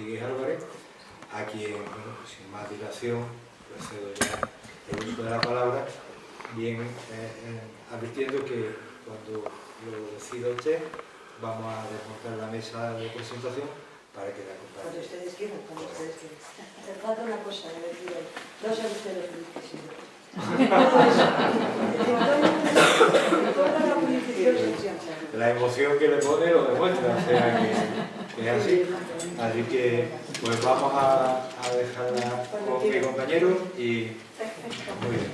Álvarez, a quien, bueno, sin más dilación, procedo ya el uso de la palabra, bien advirtiendo que cuando lo decida usted, vamos a desmontar la mesa de presentación para que la acompañe. Cuando ustedes quieran, cuando ustedes quieran. Me falta una cosa, no sean ustedes felices. La emoción que le pone lo demuestra, o sea que es así. Así que pues vamos a dejarla con mi compañero y muy bien.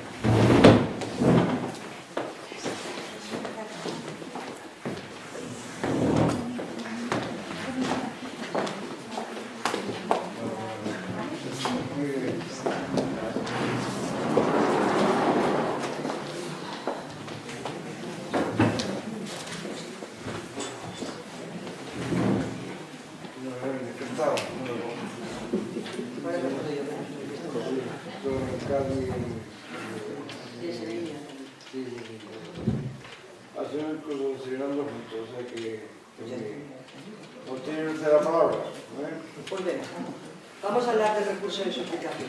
Vamos a hablar del recurso de suplicación.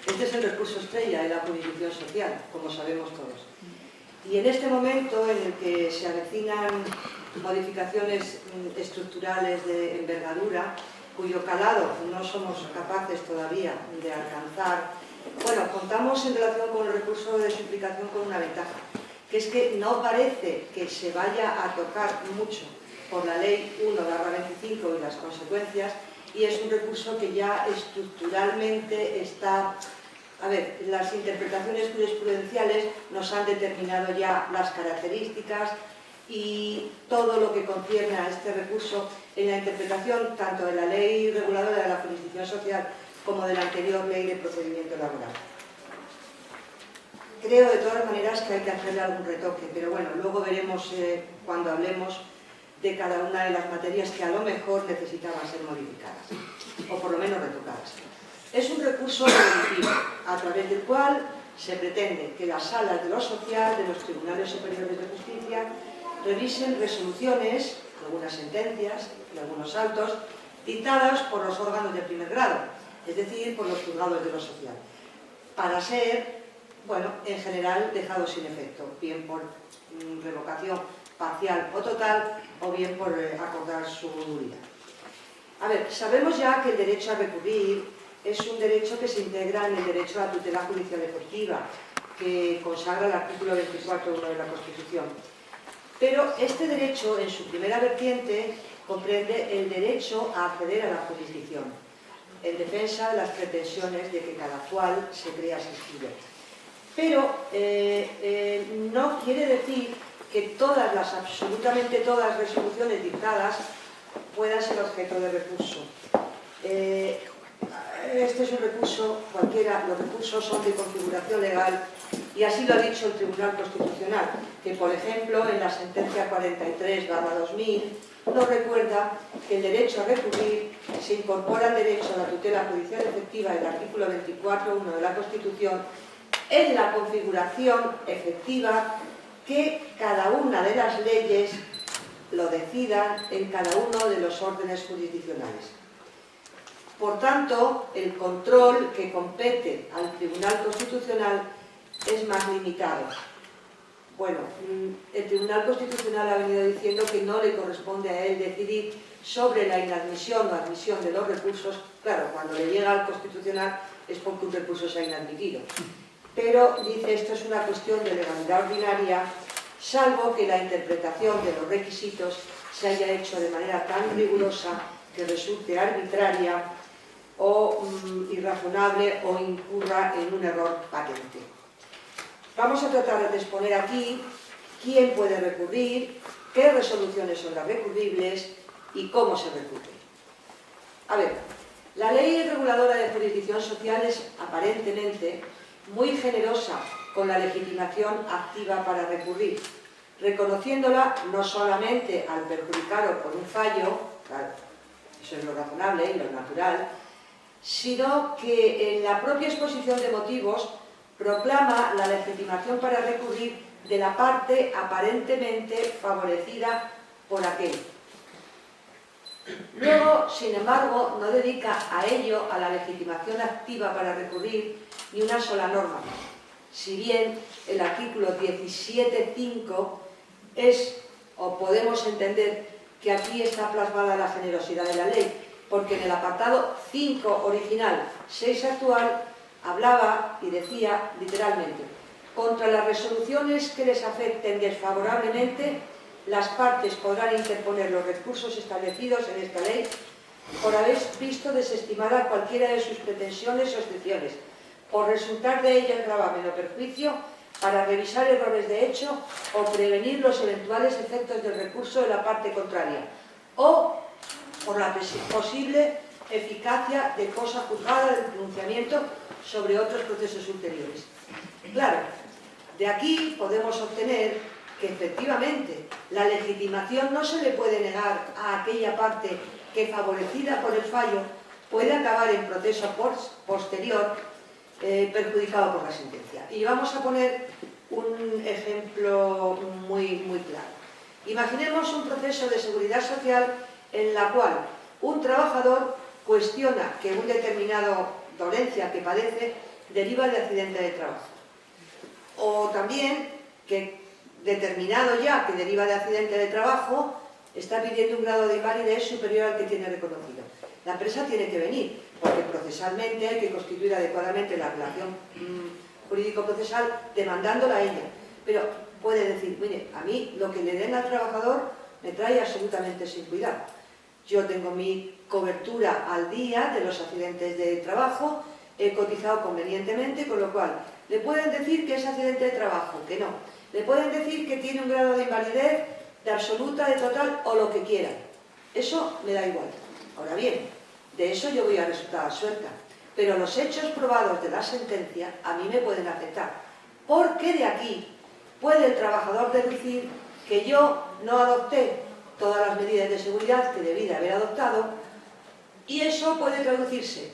Este es el recurso estrella de la jurisdicción social, como sabemos todos. Y en este momento en el que se avecinan modificaciones estructurales de envergadura, cuyo calado no somos capaces todavía de alcanzar, bueno, contamos en relación con el recurso de suplicación con una ventaja, que es que no parece que se vaya a tocar mucho por la Ley 1/25 y las consecuencias, y es un recurso que ya estructuralmente está... A ver, las interpretaciones jurisprudenciales nos han determinado ya las características y todo lo que concierne a este recurso en la interpretación tanto de la Ley Reguladora de la Jurisdicción Social como de la anterior Ley de Procedimiento Laboral. Creo de todas maneras que hay que hacerle algún retoque, pero bueno, luego veremos cuando hablemos de cada una de las materias que a lo mejor necesitaban ser modificadas, o por lo menos retocadas. Es un recurso reditivo, a través del cual se pretende que las salas de lo social, de los tribunales superiores de justicia, revisen resoluciones, algunas sentencias y algunos autos, dictadas por los órganos de primer grado, es decir, por los juzgados de lo social, para ser, bueno, en general dejados sin efecto, bien por revocación parcial o total, o bien por acordar su nulidad. A ver, sabemos ya que el derecho a recurrir es un derecho que se integra en el derecho a la tutela judicial efectiva, que consagra el artículo 24.1 de la Constitución. Pero este derecho, en su primera vertiente, comprende el derecho a acceder a la jurisdicción, en defensa de las pretensiones de que cada cual se crea asistido. Pero no quiere decir que absolutamente todas las resoluciones dictadas puedan ser objeto de recurso. Este es un recurso cualquiera, los recursos son de configuración legal y así lo ha dicho el Tribunal Constitucional, que por ejemplo en la sentencia 43/2000 nos recuerda que el derecho a recurrir se incorpora al derecho a la tutela judicial efectiva del artículo 24.1 de la Constitución en la configuración efectiva que cada una de las leyes lo decidan en cada uno de los órdenes jurisdiccionales. Por tanto, el control que compete al Tribunal Constitucional es más limitado. Bueno, el Tribunal Constitucional ha venido diciendo que no le corresponde a él decidir sobre la inadmisión o admisión de los recursos. Claro, cuando le llega al Constitucional es porque un recurso se ha inadmitido. Pero, dice, esto es una cuestión de legalidad ordinaria, salvo que la interpretación de los requisitos se haya hecho de manera tan rigurosa que resulte arbitraria o irrazonable o incurra en un error patente. Vamos a tratar de exponer aquí quién puede recurrir, qué resoluciones son las recurribles y cómo se recurre. A ver, la Ley Reguladora de Jurisdicción Social es aparentemente muy generosa con la legitimación activa para recurrir, reconociéndola no solamente al perjudicado por un fallo, claro, eso es lo razonable y lo natural, sino que en la propia exposición de motivos proclama la legitimación para recurrir de la parte aparentemente favorecida por aquel. Luego, sin embargo, no dedica a ello, a la legitimación activa para recurrir, ni una sola norma. Si bien el artículo 17.5 es, o podemos entender que aquí está plasmada la generosidad de la ley, porque en el apartado 5 original, 6 actual, hablaba y decía literalmente: contra las resoluciones que les afecten desfavorablemente, las partes podrán interponer los recursos establecidos en esta ley por haber visto desestimada cualquiera de sus pretensiones o excepciones, por resultar de ellas gravamen o perjuicio, para revisar errores de hecho o prevenir los eventuales efectos del recurso de la parte contraria, o por la posible eficacia de cosa juzgada del pronunciamiento sobre otros procesos ulteriores. Claro, de aquí podemos obtener que efectivamente la legitimación no se le puede negar a aquella parte que, favorecida por el fallo, puede acabar en proceso posterior perjudicado por la sentencia. Y vamos a poner un ejemplo muy claro. Imaginemos un proceso de seguridad social en la cual un trabajador cuestiona que una determinada dolencia que padece deriva de accidente de trabajo. O también que determinado ya que deriva de accidente de trabajo está pidiendo un grado de invalidez superior al que tiene reconocido. La empresa tiene que venir, porque procesalmente hay que constituir adecuadamente la relación jurídico-procesal demandándola a ella. Pero puede decir: mire, a mí lo que le den al trabajador me trae absolutamente sin cuidado. Yo tengo mi cobertura al día de los accidentes de trabajo, he cotizado convenientemente, con lo cual le pueden decir que es accidente de trabajo, que no. Le pueden decir que tiene un grado de invalidez, de absoluta, de total, o lo que quieran. Eso me da igual. Ahora bien, de eso yo voy a resultar absuelta. Pero los hechos probados de la sentencia a mí me pueden afectar. Porque de aquí puede el trabajador deducir que yo no adopté todas las medidas de seguridad que debí de haber adoptado, y eso puede traducirse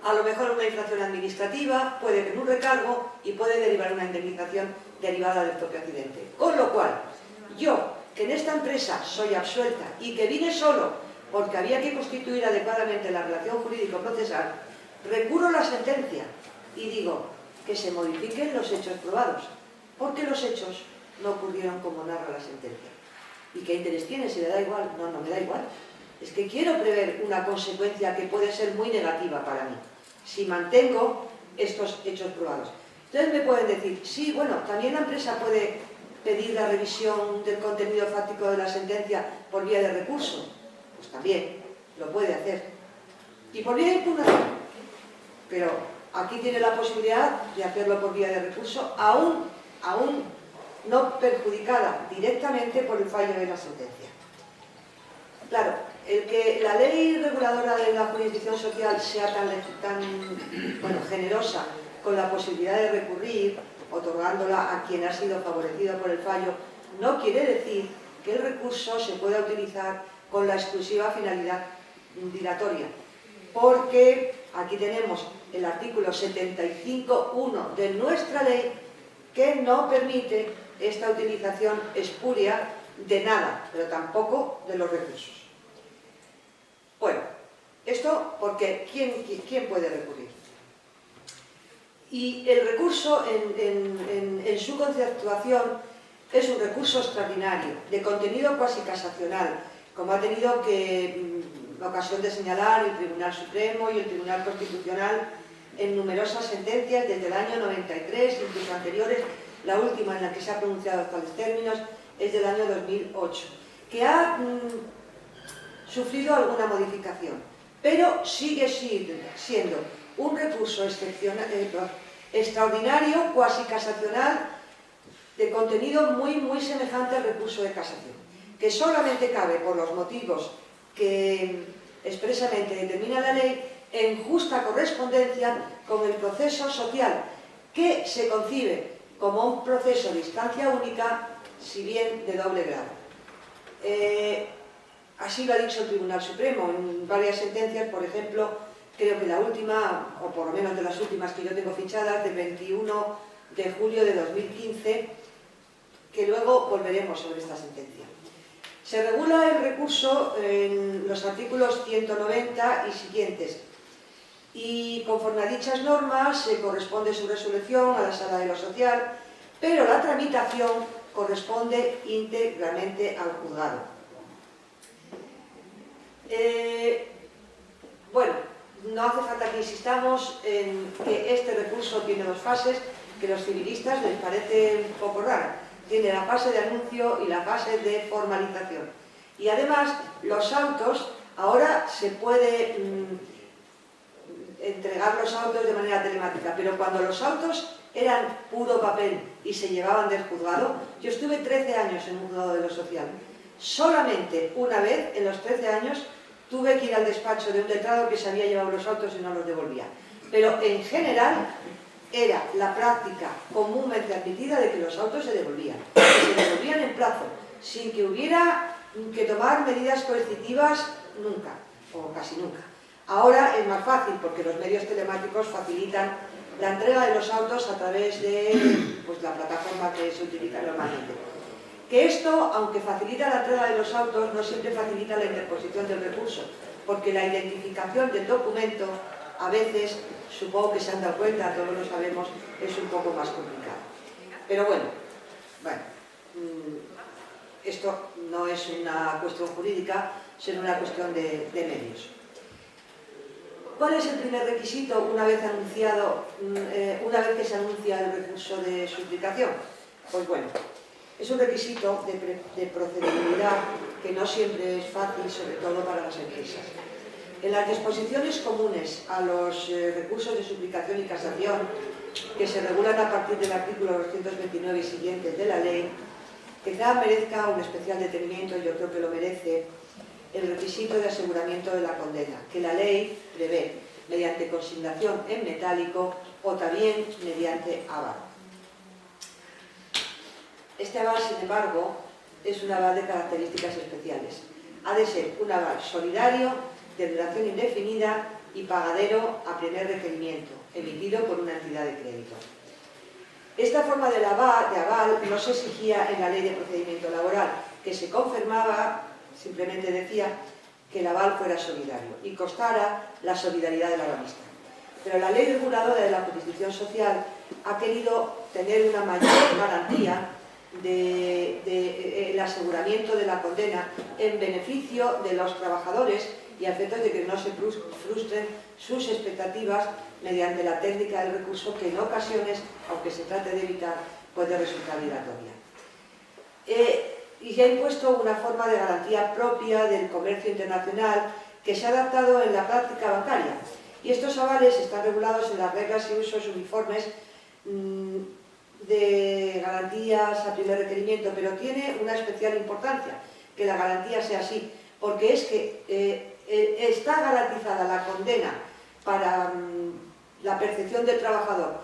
a lo mejor en una infracción administrativa, puede que en un recargo, y puede derivar una indemnización derivada del propio accidente. Con lo cual, yo, que en esta empresa soy absuelta y que vine solo porque había que constituir adecuadamente la relación jurídico-procesal, recurro a la sentencia y digo que se modifiquen los hechos probados, porque los hechos no ocurrieron como narra la sentencia. ¿Y qué interés tiene? ¿Si le da igual? No, no me da igual. Es que quiero prever una consecuencia que puede ser muy negativa para mí si mantengo estos hechos probados. Entonces me pueden decir: sí, bueno, también la empresa puede pedir la revisión del contenido fáctico de la sentencia por vía de recurso. Pues también lo puede hacer. Y por vía de impugnación. Pero aquí tiene la posibilidad de hacerlo por vía de recurso, aún no perjudicada directamente por el fallo de la sentencia. Claro, el que la ley reguladora de la jurisdicción social sea tan generosa con la posibilidad de recurrir, otorgándola a quien ha sido favorecido por el fallo, no quiere decir que el recurso se pueda utilizar con la exclusiva finalidad dilatoria, porque aquí tenemos el artículo 75.1 de nuestra ley que no permite esta utilización espuria de nada, pero tampoco de los recursos. Bueno, esto porque ¿quién puede recurrir? Y el recurso en su conceptuación es un recurso extraordinario, de contenido cuasi casacional, como ha tenido ocasión de señalar el Tribunal Supremo y el Tribunal Constitucional en numerosas sentencias desde el año 93, incluso anteriores. La última en la que se ha pronunciado tales términos es del año 2008, que ha sufrido alguna modificación, pero sigue siendo un recurso extraordinario, cuasi casacional, de contenido muy semejante al recurso de casación, que solamente cabe, por los motivos que expresamente determina la ley, en justa correspondencia con el proceso social, que se concibe como un proceso de instancia única, si bien de doble grado. Así lo ha dicho el Tribunal Supremo en varias sentencias. Por ejemplo, creo que la última, o por lo menos de las últimas que yo tengo fichadas, del 21 de julio de 2015, que luego volveremos sobre esta sentencia. Se regula el recurso en los artículos 190 y siguientes, y conforme a dichas normas corresponde su resolución a la Sala de lo Social, pero la tramitación corresponde íntegramente al juzgado. Bueno, no hace falta que insistamos en que este recurso tiene dos fases, que a los civilistas les parece un poco rara. Tiene la fase de anuncio y la fase de formalización. Y además, los autos, ahora se puede entregar los autos de manera telemática, pero cuando los autos eran puro papel y se llevaban del juzgado, yo estuve 13 años en un juzgado de lo social. Solamente una vez, en los 13 años, tuve que ir al despacho de un letrado que se había llevado los autos y no los devolvía. Pero en general era la práctica comúnmente admitida de que los autos se devolvían. Que se devolvían en plazo, sin que hubiera que tomar medidas coercitivas nunca, o casi nunca. Ahora es más fácil porque los medios telemáticos facilitan la entrega de los autos a través de la plataforma que se utiliza normalmente. Que esto, aunque facilita la entrega de los autos, no siempre facilita la interposición del recurso, porque la identificación del documento, a veces, supongo que se han dado cuenta, todos lo sabemos, es un poco más complicado. Pero bueno, esto no es una cuestión jurídica, sino una cuestión de medios. ¿Cuál es el primer requisito una vez que se anuncia el recurso de suplicación? Pues bueno, es un requisito de procedibilidad que no siempre es fácil, sobre todo para las empresas. En las disposiciones comunes a los recursos de suplicación y casación, que se regulan a partir del artículo 229 y siguientes de la ley, quizá merezca un especial detenimiento, yo creo que lo merece, el requisito de aseguramiento de la condena, que la ley prevé mediante consignación en metálico o también mediante aval. Este aval, sin embargo, es un aval de características especiales. Ha de ser un aval solidario, de duración indefinida y pagadero a primer requerimiento, emitido por una entidad de crédito. Esta forma de aval no se exigía en la Ley de Procedimiento Laboral, que se confirmaba, simplemente decía que el aval fuera solidario y constara la solidaridad del avalista. Pero la Ley Reguladora de la Jurisdicción Social ha querido tener una mayor garantía del aseguramiento de la condena en beneficio de los trabajadores y a efectos de que no se frustren sus expectativas mediante la técnica del recurso que en ocasiones, aunque se trate de evitar, puede resultar dilatoria. Y se ha impuesto una forma de garantía propia del comercio internacional que se ha adaptado en la práctica bancaria. Y estos avales están regulados en las reglas y usos uniformes de garantías a primer requerimiento, pero tiene una especial importancia que la garantía sea así, porque es que está garantizada la condena para la percepción del trabajador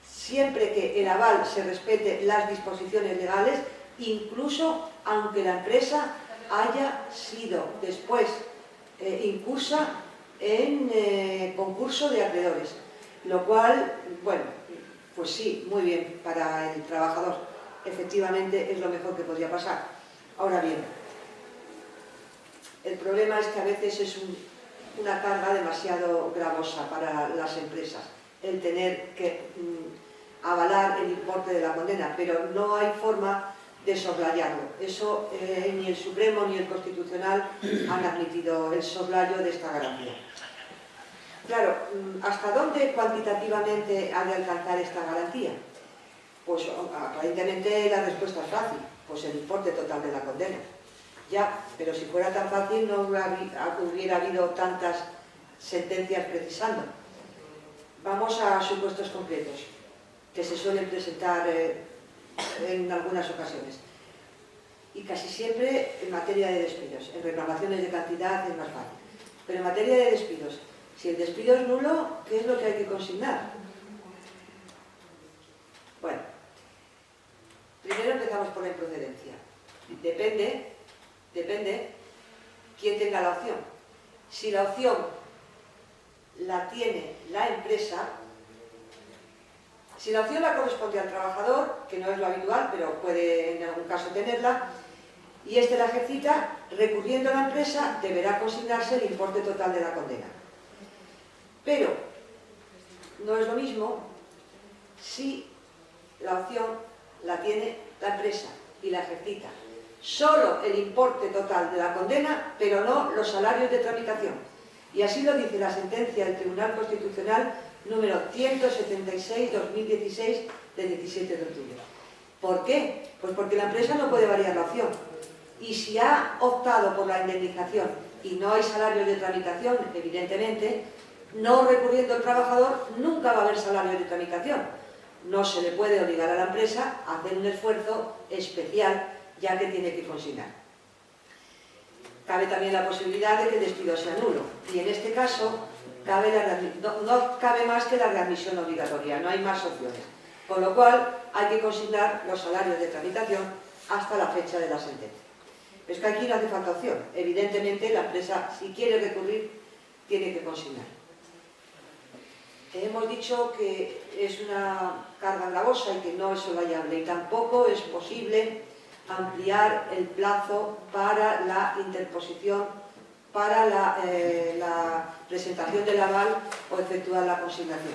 siempre que el aval se respete las disposiciones legales, incluso aunque la empresa haya sido después incursa en concurso de acreedores, lo cual, bueno, pues sí, muy bien para el trabajador, efectivamente es lo mejor que podría pasar. Ahora bien, el problema es que a veces es una carga demasiado gravosa para las empresas el tener que avalar el importe de la condena, pero no hay forma de soslayarlo. Eso ni el Supremo ni el Constitucional han admitido el soslayo de esta garantía. Claro, ¿hasta dónde cuantitativamente ha de alcanzar esta garantía? Pues aparentemente la respuesta es fácil, pues el importe total de la condena. Ya, pero si fuera tan fácil no hubiera habido tantas sentencias precisando. Vamos a supuestos concretos que se suelen presentar en algunas ocasiones. Y casi siempre en materia de despidos. En reclamaciones de cantidad es más fácil. Pero en materia de despidos, si el despido es nulo, ¿qué es lo que hay que consignar? Bueno, primero empezamos por la improcedencia. Depende quién tenga la opción. Si la opción la tiene la empresa, si la opción la corresponde al trabajador, que no es lo habitual, pero puede en algún caso tenerla, y este la ejercita, recurriendo a la empresa, deberá consignarse el importe total de la condena. Pero no es lo mismo si la opción la tiene la empresa y la ejercita. Solo el importe total de la condena, pero no los salarios de tramitación. Y así lo dice la sentencia del Tribunal Constitucional número 176/2016 del 17 de octubre. ¿Por qué? Pues porque la empresa no puede variar la opción. Y si ha optado por la indemnización y no hay salarios de tramitación, evidentemente, no recurriendo el trabajador, nunca va a haber salarios de tramitación. No se le puede obligar a la empresa a hacer un esfuerzo especial, ya que tiene que consignar. Cabe también la posibilidad de que el despido sea nulo. Y en este caso, no cabe más que la readmisión obligatoria, no hay más opciones. Con lo cual, hay que consignar los salarios de tramitación hasta la fecha de la sentencia. Pero es que aquí no hace falta opción. Evidentemente, la empresa, si quiere recurrir, tiene que consignar. Hemos dicho que es una carga gravosa y que no es soslayable, y tampoco es posible ampliar el plazo para la interposición, para la presentación del aval o efectuar la consignación.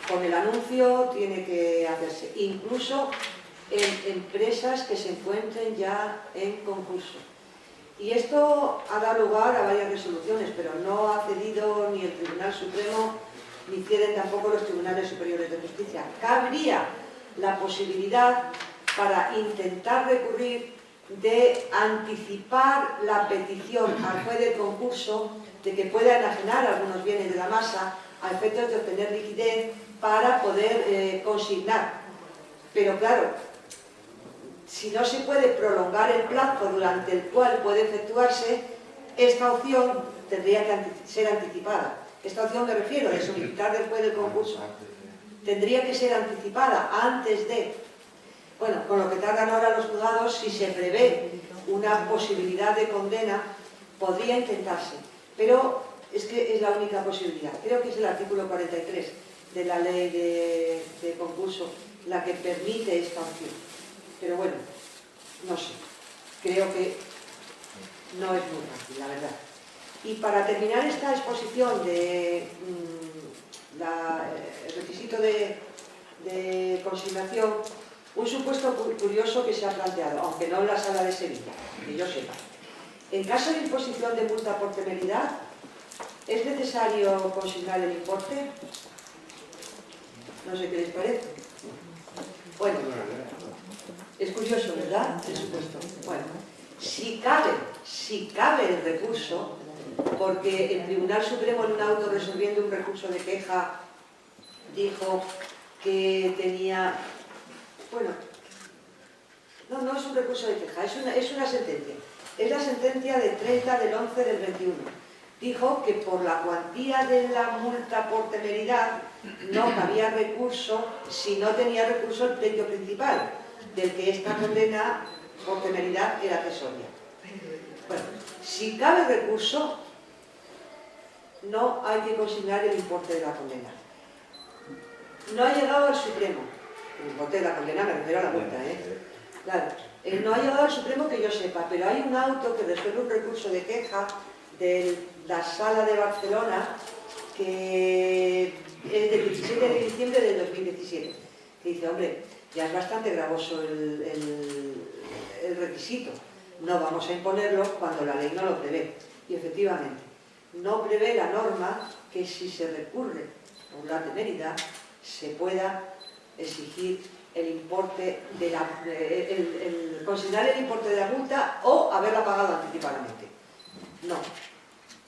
Con el anuncio tiene que hacerse, incluso en empresas que se encuentren ya en concurso. Y esto ha dado lugar a varias resoluciones, pero no ha cedido ni el Tribunal Supremo ni ceden tampoco los Tribunales Superiores de Justicia. Cabría la posibilidad, para intentar recurrir, de anticipar la petición al juez del concurso de que pueda enajenar algunos bienes de la masa a efectos de obtener liquidez para poder consignar. Pero claro, si no se puede prolongar el plazo durante el cual puede efectuarse, esta opción tendría que ser anticipada. Esta opción me refiero, de solicitar del juez del concurso. Tendría que ser anticipada antes de... Bueno, con lo que tardan ahora los juzgados, si se prevé una posibilidad de condena, podría intentarse. Pero es que es la única posibilidad. Creo que es el artículo 43 de la ley de concurso la que permite esta opción. Pero bueno, no sé. Creo que no es muy fácil, la verdad. Y para terminar esta exposición de el requisito de consignación, un supuesto curioso que se ha planteado, aunque no en la sala de Sevilla, que yo sepa. En caso de imposición de multa por temeridad, ¿es necesario consignar el importe? No sé qué les parece. Bueno, es curioso, ¿verdad? El supuesto. Bueno, si cabe el recurso, porque el Tribunal Supremo, en un auto resolviendo un recurso de queja, dijo que tenía... Bueno, no es un recurso de queja, es una sentencia. Es la sentencia de 30 del 11 del 21. Dijo que por la cuantía de la multa por temeridad no cabía recurso si no tenía recurso el pleito principal, del que esta condena por temeridad era accesoria. Bueno, si cabe recurso, no hay que consignar el importe de la condena. No ha llegado al Supremo. El importe de la condena me refiero a la multa, Claro, no ha llegado al Supremo que yo sepa, pero hay un auto que resuelve un recurso de queja de la Sala de Barcelona, que es del 17 de diciembre del 2017, que dice, hombre, ya es bastante gravoso el requisito, no vamos a imponerlo cuando la ley no lo prevé. Y efectivamente, no prevé la norma que si se recurre por la temeridad se pueda exigir el importe de consignar el importe de la multa o haberla pagado anticipadamente. No.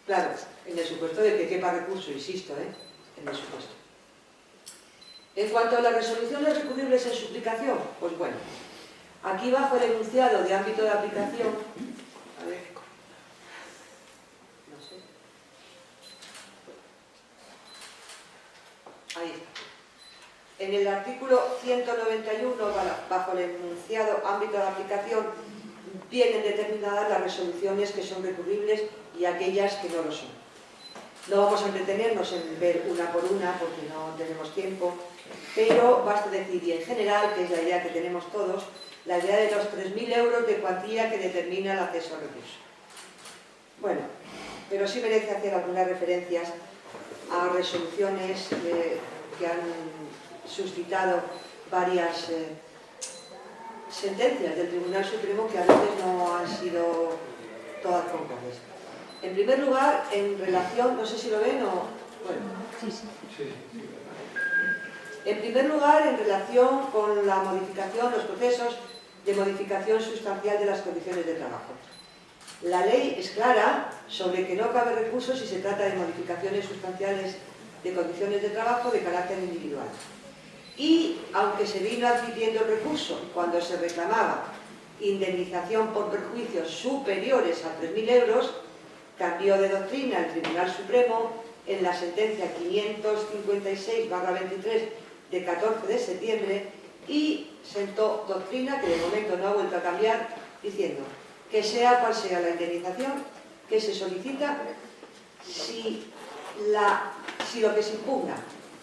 Claro, en el supuesto de que quepa recurso, insisto, en el supuesto. En cuanto a las resoluciones recurribles en suplicación, pues bueno, aquí bajo el enunciado de ámbito de aplicación, a ver, no sé, ahí está. En el artículo 191, bajo el enunciado ámbito de aplicación, vienen determinadas las resoluciones que son recurribles y aquellas que no lo son. No vamos a entretenernos en ver una por una porque no tenemos tiempo, pero basta decir, y en general, que es la idea que tenemos todos, la idea de los 3.000 euros de cuantía que determina el acceso al recurso. Bueno, pero sí merece hacer algunas referencias a resoluciones que han suscitado varias sentencias del Tribunal Supremo que a veces no han sido todas concordes. En primer lugar, en relación, no sé si lo ven o... bueno. Sí. En primer lugar, en relación con la modificación, los procesos de modificación sustancial de las condiciones de trabajo. La ley es clara sobre que no cabe recurso si se trata de modificaciones sustanciales de condiciones de trabajo de carácter individual. Y, aunque se vino admitiendo el recurso cuando se reclamaba indemnización por perjuicios superiores a 3.000 euros, cambió de doctrina el Tribunal Supremo en la sentencia 556/23 de 14 de septiembre y sentó doctrina que de momento no ha vuelto a cambiar, diciendo que sea cual sea la indemnización que se solicita, si lo que se impugna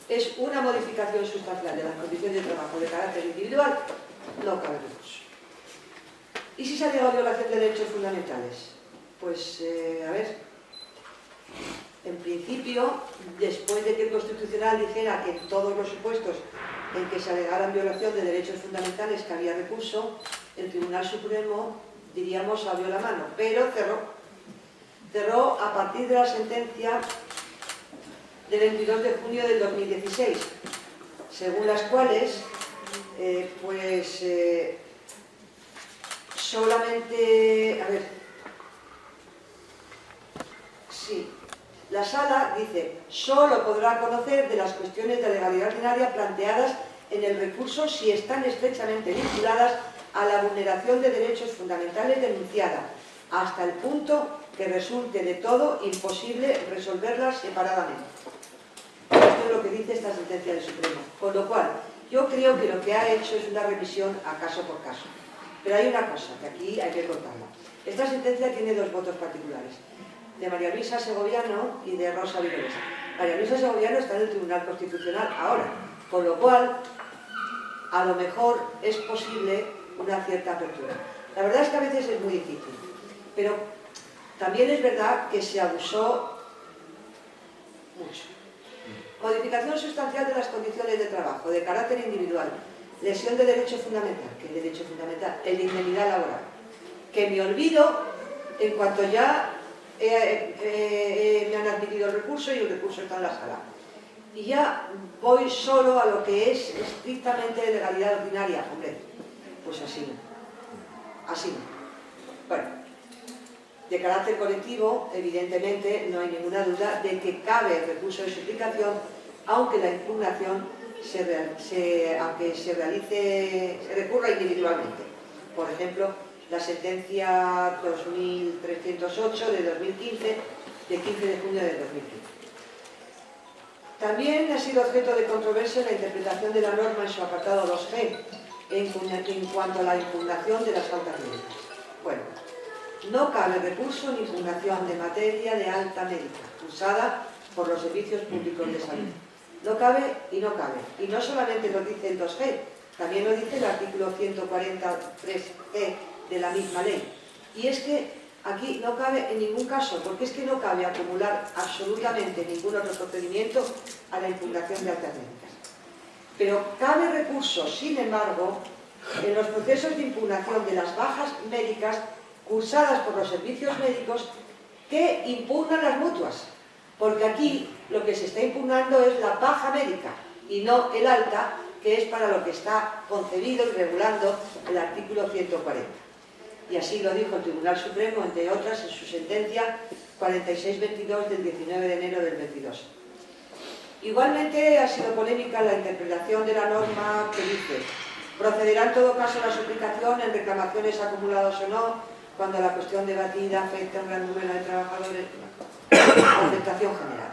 es una modificación sustancial de las condiciones de trabajo de carácter individual, no cabe recurso. ¿Y si se ha llegado a violación de derechos fundamentales? Pues, a ver, en principio, después de que el Constitucional dijera que en todos los supuestos en que se alegaran violación de derechos fundamentales que había recurso, el Tribunal Supremo, diríamos, abrió la mano, pero cerró a partir de la sentencia de 22 de junio del 2016, según las cuales, solamente, a ver, sí, la Sala dice, solo podrá conocer de las cuestiones de legalidad ordinaria planteadas en el recurso si están estrechamente vinculadas a la vulneración de derechos fundamentales denunciada, hasta el punto que resulte de todo imposible resolverlas separadamente. Esto es lo que dice esta sentencia del Supremo. Con lo cual, yo creo que lo que ha hecho es una revisión a caso por caso. Pero hay una cosa, que aquí hay que contarla. Esta sentencia tiene dos votos particulares, de María Luisa Segoviano y de Rosa Viroles. María Luisa Segoviano está en el Tribunal Constitucional ahora, con lo cual, a lo mejor es posible una cierta apertura. La verdad es que a veces es muy difícil, pero también es verdad que se abusó mucho. Modificación sustancial de las condiciones de trabajo, de carácter individual, lesión de derecho fundamental, ¿qué derecho fundamental? El de indemnidad laboral, que me olvido en cuanto ya me han admitido el recurso y el recurso está en la Sala. Y ya voy solo a lo que es estrictamente de legalidad ordinaria, hombre, pues así no. Así no. Bueno, de carácter colectivo, evidentemente, no hay ninguna duda de que cabe el recurso de suplicación, aunque la impugnación se recurra individualmente. Por ejemplo, la sentencia 2308 de 2015, de 15 de junio de 2015. También ha sido objeto de controversia la interpretación de la norma en su apartado 2G, en cuanto a la impugnación de las faltas médicas. Bueno, no cabe recurso ni impugnación de materia de alta médica, usada por los servicios públicos de salud. No cabe y no cabe. Y no solamente lo dice el 2G, también lo dice el artículo 143G de la misma ley. Y es que aquí no cabe en ningún caso, porque es que no cabe acumular absolutamente ningún otro procedimiento a la impugnación de altas médicas. Pero cabe recurso, sin embargo, en los procesos de impugnación de las bajas médicas cursadas por los servicios médicos que impugnan las mutuas, porque aquí lo que se está impugnando es la baja médica y no el alta, que es para lo que está concebido y regulando el artículo 140. Y así lo dijo el Tribunal Supremo, entre otras, en su sentencia 4622 del 19 de enero del 22. Igualmente ha sido polémica la interpretación de la norma que dice: procederá en todo caso la suplicación en reclamaciones acumuladas o no, cuando la cuestión debatida afecta a un gran número de trabajadores, con aceptación general.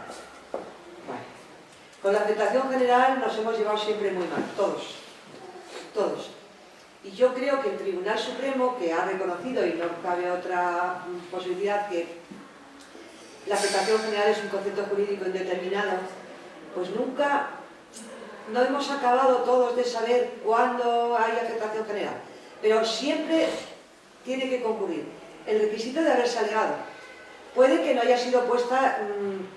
Bueno, con la aceptación general nos hemos llevado siempre muy mal, todos. Y yo creo que el Tribunal Supremo, que ha reconocido, y no cabe otra posibilidad, que la aceptación general es un concepto jurídico indeterminado, pues nunca no hemos acabado todos de saber cuándo hay afectación general, pero siempre tiene que concurrir el requisito de haberse alegado. Puede que no haya sido puesta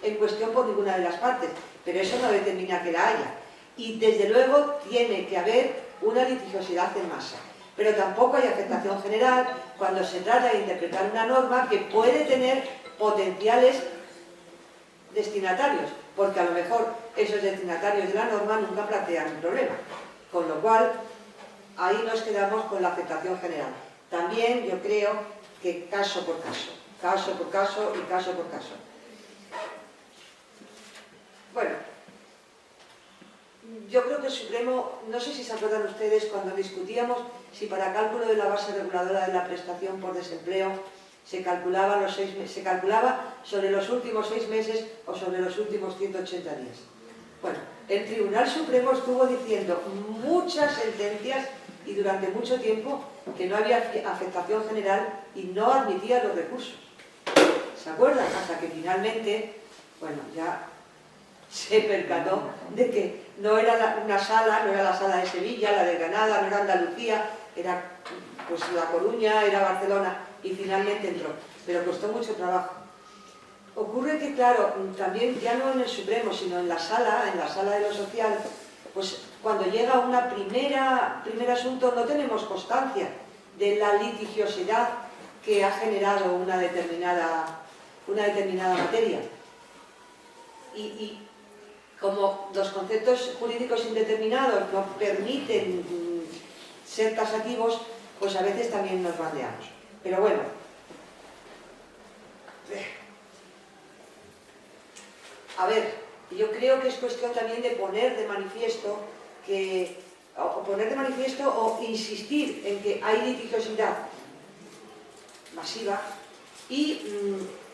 en cuestión por ninguna de las partes, pero eso no determina que la haya. Y desde luego tiene que haber una litigiosidad en masa. Pero tampoco hay afectación general cuando se trata de interpretar una norma que puede tener potenciales destinatarios, porque a lo mejor esos destinatarios de la norma nunca plantean un problema. Con lo cual, ahí nos quedamos con la afectación general. También yo creo que caso por caso y caso por caso. Bueno, yo creo que el Supremo, no sé si se acuerdan ustedes cuando discutíamos si para cálculo de la base reguladora de la prestación por desempleo se calculaba sobre los últimos 6 meses o sobre los últimos 180 días. Bueno, el Tribunal Supremo estuvo diciendo muchas sentencias y durante mucho tiempo que no había afectación general y no admitía los recursos. ¿Se acuerdan? Hasta que finalmente, bueno, ya se percató de que no era una sala, no era la sala de Sevilla, la de Granada, no era Andalucía, era pues La Coruña, era Barcelona, y finalmente entró. Pero costó mucho trabajo. Ocurre que, claro, también ya no en el Supremo, sino en la sala de lo social, pues cuando llega un primer asunto no tenemos constancia de la litigiosidad que ha generado una determinada materia. Y como los conceptos jurídicos indeterminados no permiten ser tasativos, pues a veces también nos bandeamos. Pero bueno, a ver, yo creo que es cuestión también de poner de manifiesto o insistir en que hay litigiosidad masiva y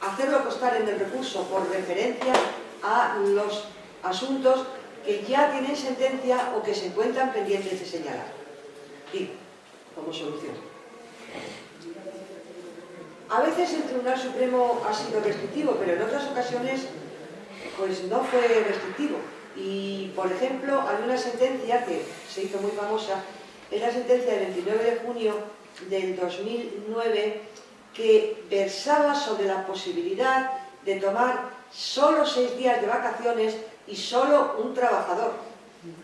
hacerlo constar en el recurso por referencia a los asuntos que ya tienen sentencia o que se encuentran pendientes de señalar. Y como solución. A veces el Tribunal Supremo ha sido restrictivo, pero en otras ocasiones pues no fue restrictivo. Y, por ejemplo, hay una sentencia que se hizo muy famosa, es la sentencia del 29 de junio del 2009, que versaba sobre la posibilidad de tomar solo 6 días de vacaciones y solo un trabajador.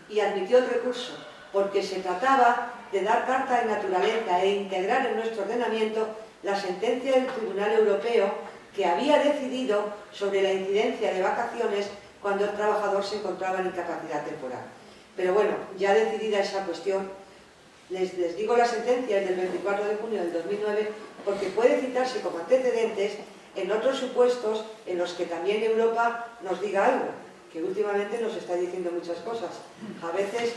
Y admitió el recurso, porque se trataba de dar carta de naturaleza e integrar en nuestro ordenamiento la sentencia del Tribunal Europeo que había decidido sobre la incidencia de vacaciones cuando el trabajador se encontraba en incapacidad temporal. Pero bueno, ya decidida esa cuestión, les digo la sentencia es del 24 de junio del 2009 porque puede citarse como antecedentes en otros supuestos en los que también Europa nos diga algo, que últimamente nos está diciendo muchas cosas, a veces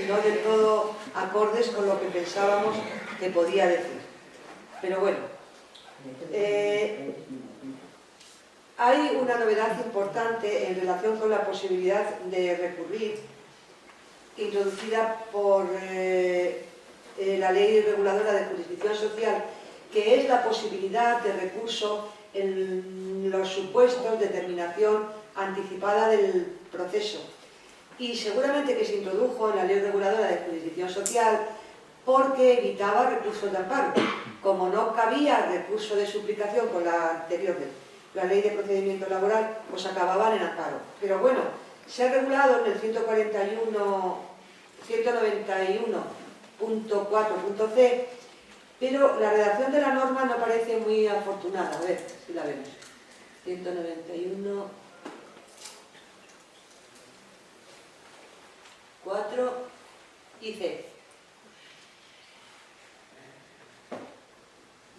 no del todo acordes con lo que pensábamos que podía decir. Pero bueno, hay una novedad importante en relación con la posibilidad de recurrir, introducida por la Ley Reguladora de Jurisdicción Social, que es la posibilidad de recurso en los supuestos de terminación anticipada del proceso. Y seguramente que se introdujo en la Ley Reguladora de Jurisdicción Social porque evitaba recursos de amparo. Como no cabía recurso de suplicación con la anterior la Ley de Procedimiento Laboral, pues acababan en amparo. Pero bueno, se ha regulado en el 191.4.c, pero la redacción de la norma no parece muy afortunada. A ver si la vemos. 191.4 y c.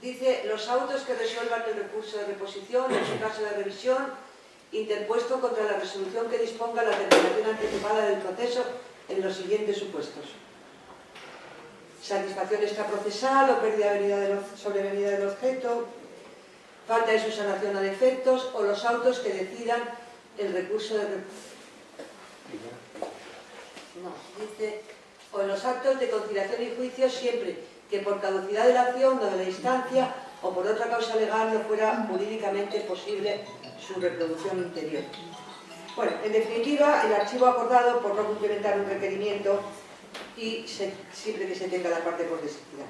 Dice, los autos que resuelvan el recurso de reposición, en su caso de revisión, interpuesto contra la resolución que disponga la terminación anticipada del proceso en los siguientes supuestos. Satisfacción extraprocesal o pérdida sobrevenida del objeto, falta de subsanación a defectos o los autos que decidan el recurso de dice, o en los actos de conciliación y juicio siempre que por caducidad de la acción o de la instancia o por otra causa legal no fuera jurídicamente posible su reproducción interior. Bueno, en definitiva, el archivo acordado por no cumplimentar un requerimiento y siempre que se tenga la parte por desistida.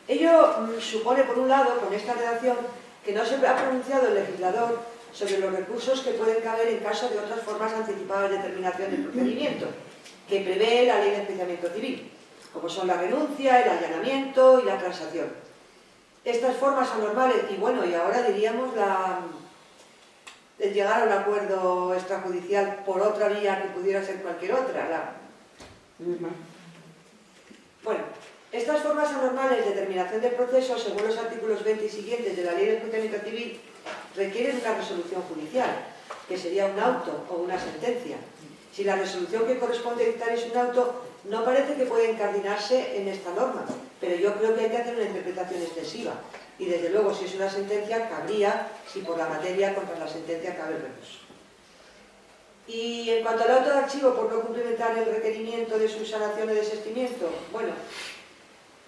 Ello supone, por un lado, con esta redacción, que no se ha pronunciado el legislador sobre los recursos que pueden caber en caso de otras formas anticipadas de terminación del procedimiento, que prevé la Ley de Enjuiciamiento Civil, como son la renuncia, el allanamiento y la transacción. Estas formas anormales, y bueno, y ahora diríamos el llegar a un acuerdo extrajudicial por otra vía que pudiera ser cualquier otra. Bueno, estas formas anormales de terminación del proceso, según los artículos 20 y siguientes de la Ley de Enjuiciamiento Civil, requieren una resolución judicial, que sería un auto o una sentencia. Si la resolución que corresponde dictar es un auto, no parece que pueda incardinarse en esta norma, pero yo creo que hay que hacer una interpretación extensiva. Y desde luego, si es una sentencia, cabría, si por la materia contra la sentencia cabe el recurso. Y en cuanto al auto de archivo por no cumplimentar el requerimiento de subsanación o desistimiento, bueno,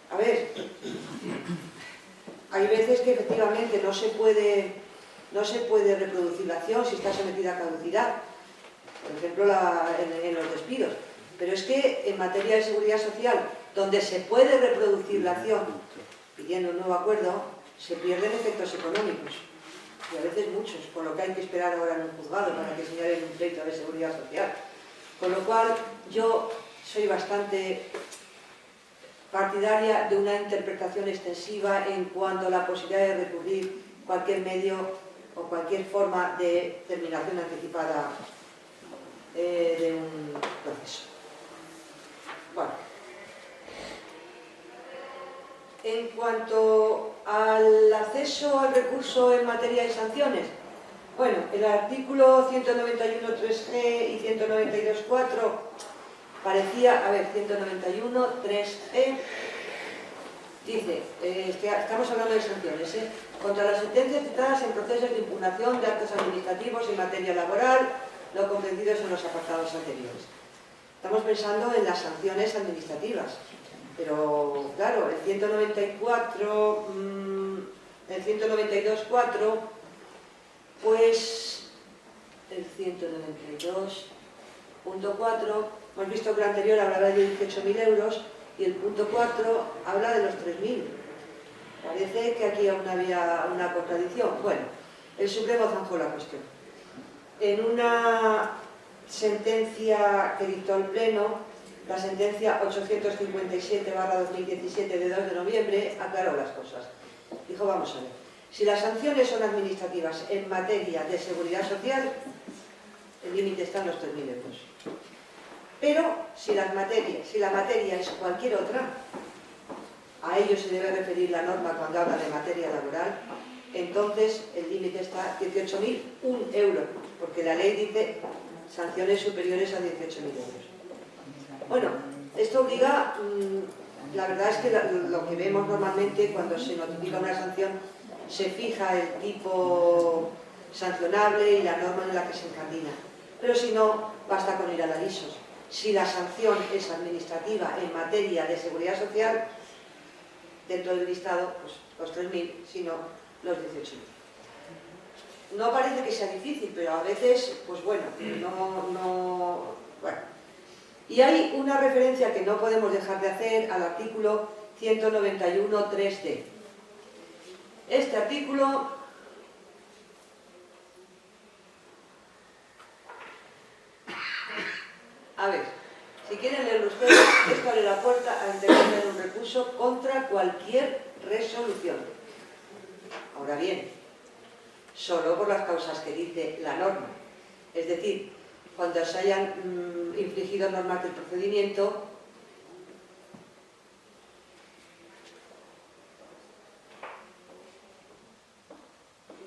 a ver, hay veces que efectivamente no se puede reproducir la acción si está sometida a caducidad, por ejemplo en los despidos, pero es que en materia de seguridad social, donde se puede reproducir la acción pidiendo un nuevo acuerdo, se pierden efectos económicos, y a veces muchos, por lo que hay que esperar ahora en un juzgado para que señalen un pleito de seguridad social. Con lo cual, yo soy bastante partidaria de una interpretación extensiva en cuanto a la posibilidad de recurrir cualquier medio o cualquier forma de terminación anticipada de un proceso. Bueno. En cuanto al acceso al recurso en materia de sanciones, bueno, el artículo 191.3g y 192.4 parecía, a ver, 191.3g dice, estamos hablando de sanciones, contra las sentencias citadas en procesos de impugnación de actos administrativos en materia laboral, no comprendidos en los apartados anteriores. Estamos pensando en las sanciones administrativas. Pero, claro, el 192.4, pues el 192.4, hemos visto que el anterior hablaba de 18.000 euros y el punto 4 habla de los 3.000. Parece que aquí aún había una contradicción. Bueno, el Supremo zanjó la cuestión. En una sentencia que dictó el Pleno, la sentencia 857/2017 de 2 de noviembre aclaró las cosas. Dijo, vamos a ver, si las sanciones son administrativas en materia de seguridad social, el límite está en los 3.000 euros. Pero si la materia es cualquier otra, a ello se debe referir la norma cuando habla de materia laboral, entonces el límite está 18.001 euros, porque la ley dice sanciones superiores a 18.000 euros. Bueno, esto obliga, la verdad es que lo que vemos normalmente cuando se notifica una sanción, se fija el tipo sancionable y la norma en la que se incardina. Pero si no, basta con ir a la LISOS. Si la sanción es administrativa en materia de seguridad social, dentro del listado, pues los 3.000, si no, los 18.000. No parece que sea difícil, pero a veces, pues bueno, bueno. Y hay una referencia que no podemos dejar de hacer al artículo 191.3d. Este artículo a ver, si quieren leerlo ustedes, esto abre la puerta a interponer un recurso contra cualquier resolución. Ahora bien, solo por las causas que dice la norma. Es decir, cuando se hayan infringido normas del procedimiento,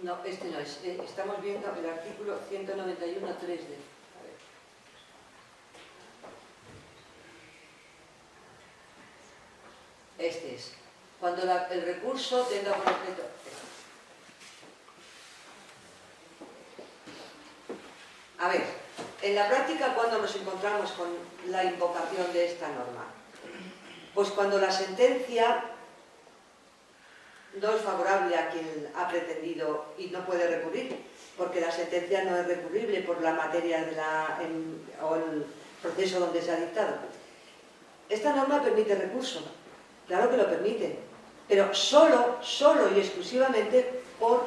no, este no es, estamos viendo el artículo 191.3d. Este es, cuando el recurso tenga por objeto. A ver, en la práctica, ¿cuándo nos encontramos con la invocación de esta norma? Pues cuando la sentencia no es favorable a quien ha pretendido y no puede recurrir, porque la sentencia no es recurrible por la materia o el proceso donde se ha dictado. Esta norma permite recurso, claro que lo permite, pero solo y exclusivamente por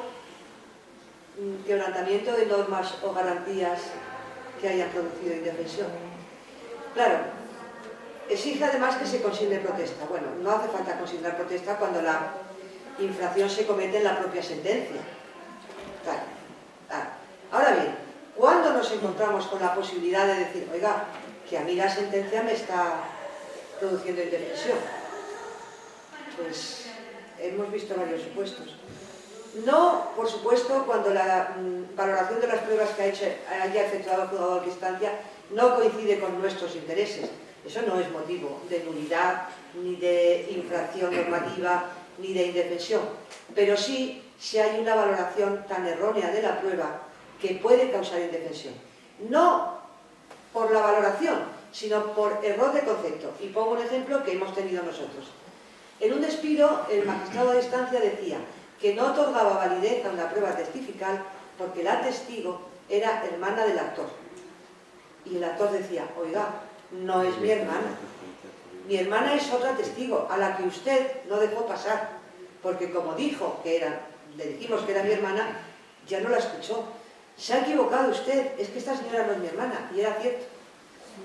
quebrantamiento de normas o garantías que hayan producido indefensión. Claro, exige además que se consigne protesta. Bueno, no hace falta consignar protesta cuando la infracción se comete en la propia sentencia. Claro. Ahora bien, ¿cuándo nos encontramos con la posibilidad de decir, oiga, que a mí la sentencia me está produciendo indefensión? Pues hemos visto varios supuestos. No, por supuesto, cuando la valoración de las pruebas que haya efectuado el juzgado de instancia no coincide con nuestros intereses. Eso no es motivo de nulidad, ni de infracción normativa, ni de indefensión. Pero sí, si hay una valoración tan errónea de la prueba que puede causar indefensión. No por la valoración, sino por error de concepto. Y pongo un ejemplo que hemos tenido nosotros. En un despido, el magistrado de instancia decía que no otorgaba validez a una prueba testifical porque la testigo era hermana del actor. Y el actor decía, oiga, no es mi hermana. Mi hermana es otra testigo, a la que usted no dejó pasar, porque como dijo que le dijimos que era mi hermana, ya no la escuchó. Se ha equivocado usted, es que esta señora no es mi hermana, y era cierto.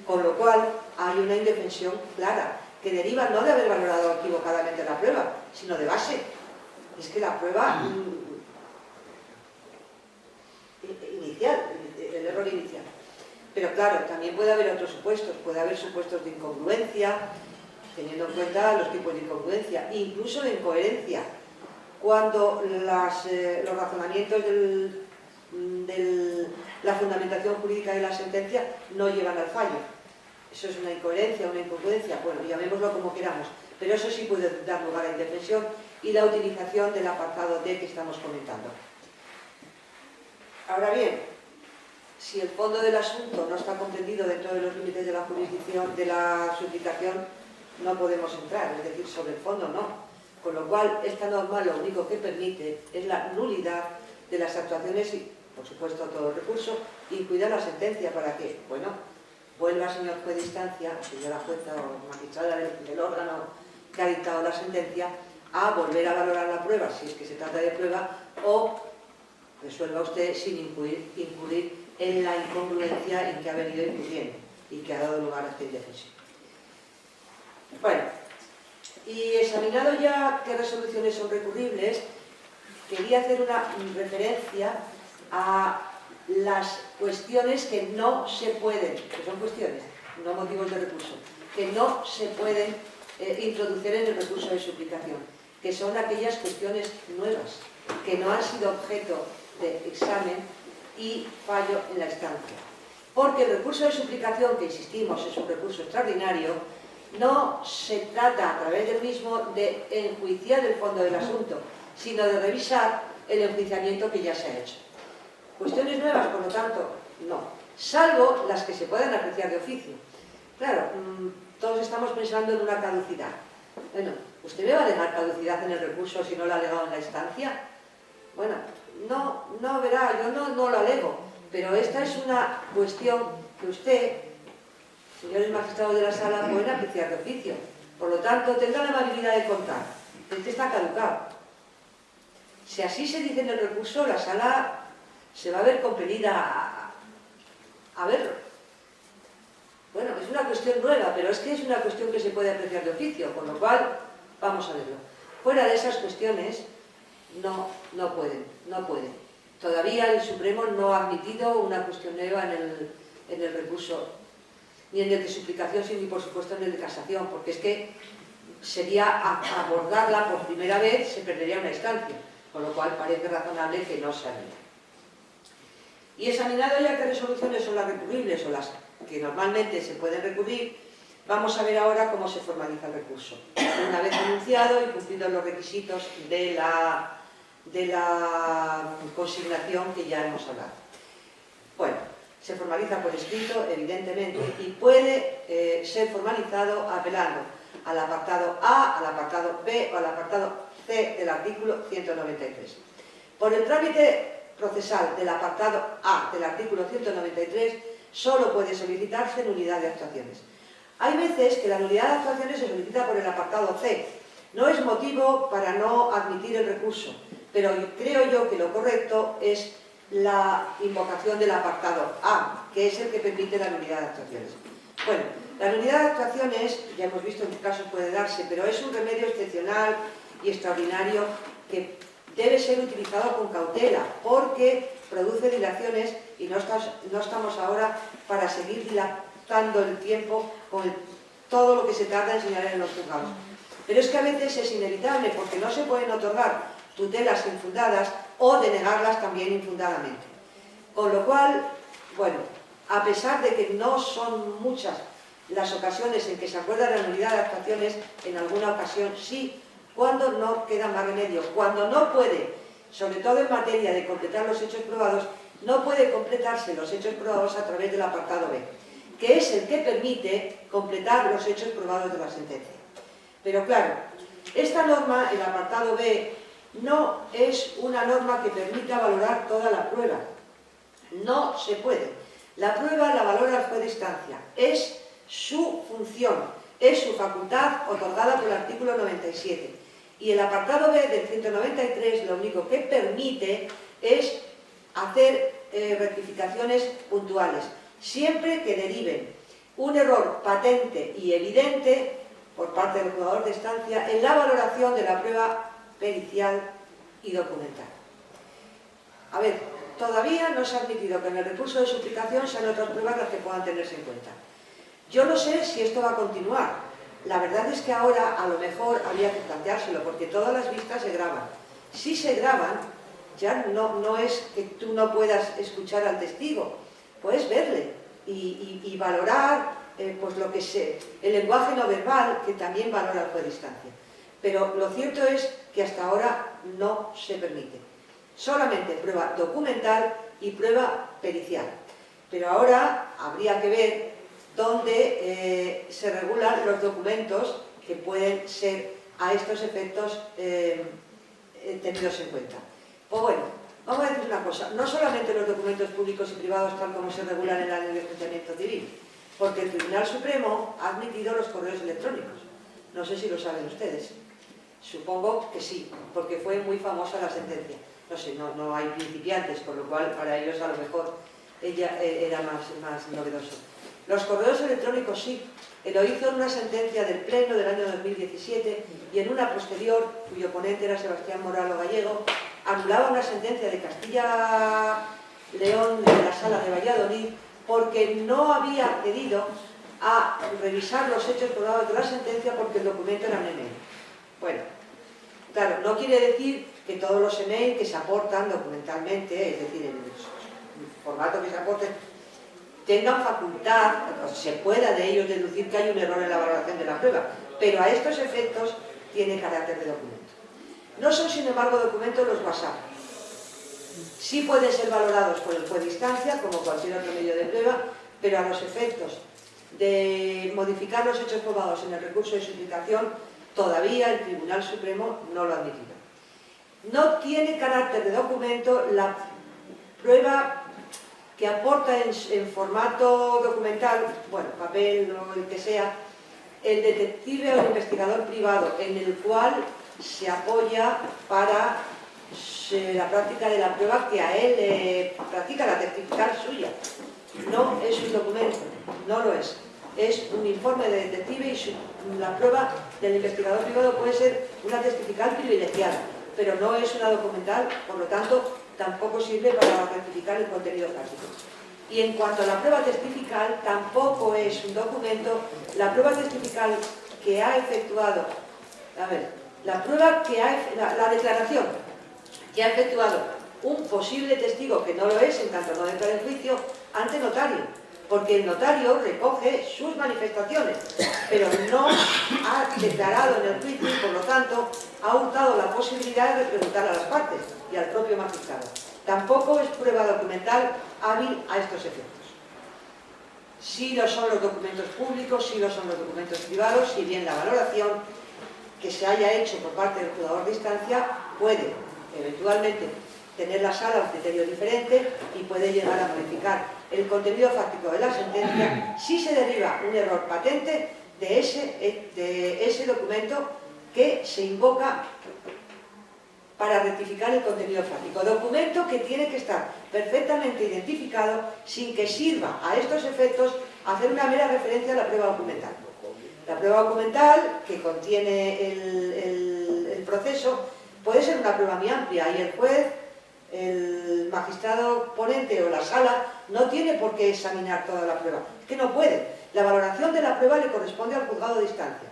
Con lo cual hay una indefensión clara, que deriva no de haber valorado equivocadamente la prueba, sino de base. Es que la prueba inicial, el error inicial. Pero claro, también puede haber otros supuestos, puede haber supuestos de incongruencia, teniendo en cuenta los tipos de incongruencia, incluso de incoherencia, cuando los razonamientos de la fundamentación jurídica de la sentencia no llevan al fallo. Eso es una incoherencia, una incongruencia, bueno, llamémoslo como queramos, pero eso sí puede dar lugar a indefensión y la utilización del apartado D que estamos comentando. Ahora bien, si el fondo del asunto no está comprendido dentro de los límites de la jurisdicción, de la suplicación, no podemos entrar, es decir, sobre el fondo no. Con lo cual, esta norma lo único que permite es la nulidad de las actuaciones y, por supuesto, todo recurso, incluida la sentencia para que, bueno, vuelva señor juez de instancia, señora jueza o magistrada del órgano que ha dictado la sentencia, a volver a valorar la prueba, si es que se trata de prueba, o resuelva usted sin incurrir en la incongruencia en que ha venido incurriendo y que ha dado lugar a esta indefensión. Bueno, y examinado ya qué resoluciones son recurribles, quería hacer una referencia a las cuestiones que no se pueden, que son cuestiones, no motivos de recurso, que no se pueden introducir en el recurso de suplicación, que son aquellas cuestiones nuevas, que no han sido objeto de examen y fallo en la instancia. Porque el recurso de suplicación, que insistimos es un recurso extraordinario, no se trata a través del mismo de enjuiciar el fondo del asunto, sino de revisar el enjuiciamiento que ya se ha hecho. Cuestiones nuevas, por lo tanto, no, salvo las que se puedan apreciar de oficio. Claro, todos estamos pensando en una caducidad. Bueno, ¿usted me va a alegar caducidad en el recurso si no lo ha alegado en la instancia? Bueno, no verá, yo no lo alego, pero esta es una cuestión que usted, señores magistrados de la sala, pueden apreciar de oficio. Por lo tanto, tendrá la amabilidad de contar. Este está caducado. Si así se dice en el recurso, la sala se va a ver compelida a verlo. Bueno, es una cuestión nueva, pero es que es una cuestión que se puede apreciar de oficio, con lo cual vamos a verlo. Fuera de esas cuestiones, no pueden. Todavía el Supremo no ha admitido una cuestión nueva en el recurso, ni en el de suplicación, ni por supuesto en el de casación, porque es que sería abordarla por primera vez, se perdería una instancia, con lo cual parece razonable que no se admita. Y examinado ya qué resoluciones son las recurribles o las que normalmente se pueden recurrir, vamos a ver ahora cómo se formaliza el recurso. Una vez anunciado y cumplidos los requisitos de la consignación que ya hemos hablado. Bueno, se formaliza por escrito, evidentemente, y puede ser formalizado apelando al apartado A, al apartado B o al apartado C del artículo 193. Por el trámite procesal del apartado A del artículo 193, solo puede solicitarse nulidad de actuaciones. Hay veces que la nulidad de actuaciones se solicita por el apartado C. No es motivo para no admitir el recurso, pero creo yo que lo correcto es la invocación del apartado A, que es el que permite la nulidad de actuaciones. Bueno, la nulidad de actuaciones, ya hemos visto en qué casos puede darse, pero es un remedio excepcional y extraordinario que debe ser utilizado con cautela, porque produce dilaciones y no estamos ahora para seguir dilatando el tiempo con todo lo que se tarda en señalar en los juzgados. Pero es que a veces es inevitable, porque no se pueden otorgar tutelas infundadas o denegarlas también infundadamente. Con lo cual, bueno, a pesar de que no son muchas las ocasiones en que se acuerda la nulidad de actuaciones, en alguna ocasión sí, cuando no queda más remedio, cuando no puede, sobre todo en materia de completar los hechos probados, no puede completarse los hechos probados a través del apartado B, que es el que permite completar los hechos probados de la sentencia. Pero claro, esta norma, el apartado B, no es una norma que permita valorar toda la prueba. No se puede. La prueba la valora el juez de instancia. Es su función, es su facultad otorgada por el artículo 97. Y el apartado B del 193 lo único que permite es hacer rectificaciones puntuales, siempre que deriven un error patente y evidente por parte del juzgador de instancia en la valoración de la prueba pericial y documental. A ver, todavía no se ha admitido que en el recurso de suplicación sean otras pruebas las que puedan tenerse en cuenta. Yo no sé si esto va a continuar. La verdad es que ahora a lo mejor habría que planteárselo, porque todas las vistas se graban. Si se graban, ya no es que tú no puedas escuchar al testigo, puedes verle y valorar pues el lenguaje no verbal, que también valora el juez de instancia. Pero lo cierto es que hasta ahora no se permite. Solamente prueba documental y prueba pericial. Pero ahora habría que ver dónde se regulan los documentos que pueden ser a estos efectos tenidos en cuenta. Pues bueno, vamos a decir una cosa, no solamente los documentos públicos y privados tal como se regulan en la ley de enjuiciamiento civil, porque el Tribunal Supremo ha admitido los correos electrónicos. No sé si lo saben ustedes. Supongo que sí, porque fue muy famosa la sentencia. No sé, no hay principiantes, con lo cual para ellos a lo mejor ella era más novedoso. Los correos electrónicos sí, lo hizo en una sentencia del Pleno del año 2017 y en una posterior, cuyo ponente era Sebastián Moralo Gallego, anulaba una sentencia de Castilla-León de la Sala de Valladolid porque no había accedido a revisar los hechos probados de la sentencia porque el documento era un email. Bueno, claro, no quiere decir que todos los emails que se aportan documentalmente, es decir, en el formato que se aporten, tengan facultad, o se pueda de ellos deducir que hay un error en la valoración de la prueba, pero a estos efectos tiene carácter de documento. No son, sin embargo, documentos los WhatsApp. Sí pueden ser valorados por el juez de instancia, como cualquier otro medio de prueba, pero a los efectos de modificar los hechos probados en el recurso de suplicación, todavía el Tribunal Supremo no lo ha admitido. No tiene carácter de documento la prueba que aporta en formato documental, bueno, papel o el que sea, el detective o el investigador privado, en el cual se apoya para la práctica de la prueba que a él practica, la testificar suya. No es un documento, no lo es. Es un informe de detective y la prueba del investigador privado puede ser una testifical privilegiada, pero no es una documental, por lo tanto, tampoco sirve para rectificar el contenido práctico. Y en cuanto a la prueba testifical, tampoco es un documento. La prueba testifical que ha efectuado, la declaración que ha efectuado un posible testigo, que no lo es en tanto no entra en juicio, ante notario, porque el notario recoge sus manifestaciones, pero no ha declarado en el juicio y por lo tanto ha hurtado la posibilidad de preguntar a las partes y al propio magistrado. Tampoco es prueba documental hábil a estos efectos. Sí lo son los documentos públicos, sí lo son los documentos privados, si bien la valoración que se haya hecho por parte del juzgador de instancia puede eventualmente tener la sala un criterio diferente y puede llegar a modificar el contenido fáctico de la sentencia si se deriva un error patente de ese documento que se invoca para rectificar el contenido fáctico. Documento que tiene que estar perfectamente identificado sin que sirva a estos efectos hacer una mera referencia a la prueba documental. La prueba documental que contiene el proceso puede ser una prueba muy amplia y el juez, el magistrado ponente o la sala no tiene por qué examinar toda la prueba. Es que no puede. La valoración de la prueba le corresponde al juzgado de instancia.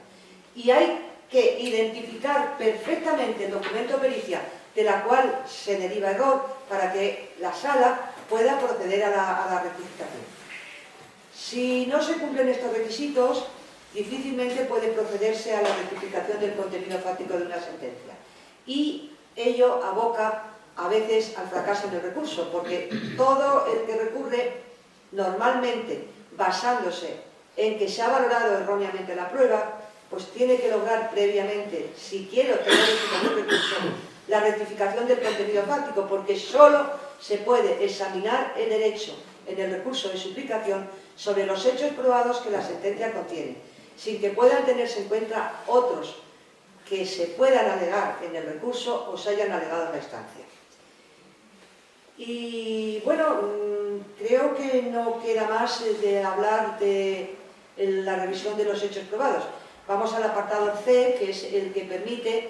Y hay que identificar perfectamente el documento pericia de la cual se deriva error para que la sala pueda proceder a la rectificación. Si no se cumplen estos requisitos, difícilmente puede procederse a la rectificación del contenido fáctico de una sentencia. Y ello aboca a veces al fracaso en el recurso, porque todo el que recurre, normalmente basándose en que se ha valorado erróneamente la prueba, pues tiene que lograr previamente, si quiere obtener el recurso, la rectificación del contenido fáctico, porque solo se puede examinar el derecho en el recurso de suplicación sobre los hechos probados que la sentencia contiene, sin que puedan tenerse en cuenta otros que se puedan alegar en el recurso o se hayan alegado en la instancia. Y bueno, creo que no queda más de hablar de la revisión de los hechos probados. Vamos al apartado C, que es el que permite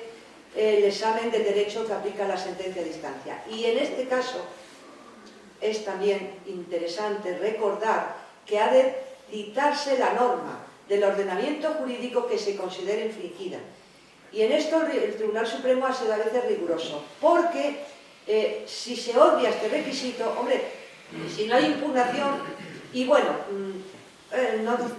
el examen del derecho que aplica la sentencia de instancia. Y en este caso es también interesante recordar que ha de citarse la norma del ordenamiento jurídico que se considere infringida. Y en esto el Tribunal Supremo ha sido a veces riguroso, porque si se obvia este requisito, hombre, si no hay impugnación, y bueno,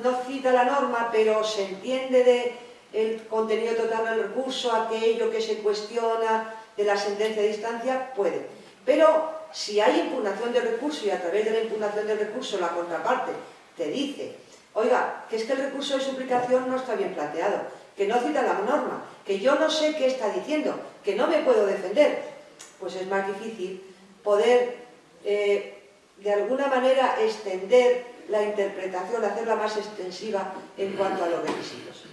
no cita la norma, pero se entiende del contenido total del recurso, aquello que se cuestiona de la sentencia de instancia, puede. Pero si hay impugnación del recurso y a través de la impugnación del recurso la contraparte te dice, oiga, que es que el recurso de suplicación no está bien planteado, que no cita la norma, que yo no sé qué está diciendo, que no me puedo defender, pues es más difícil poder de alguna manera extender la interpretación, hacerla más extensiva en cuanto a los requisitos.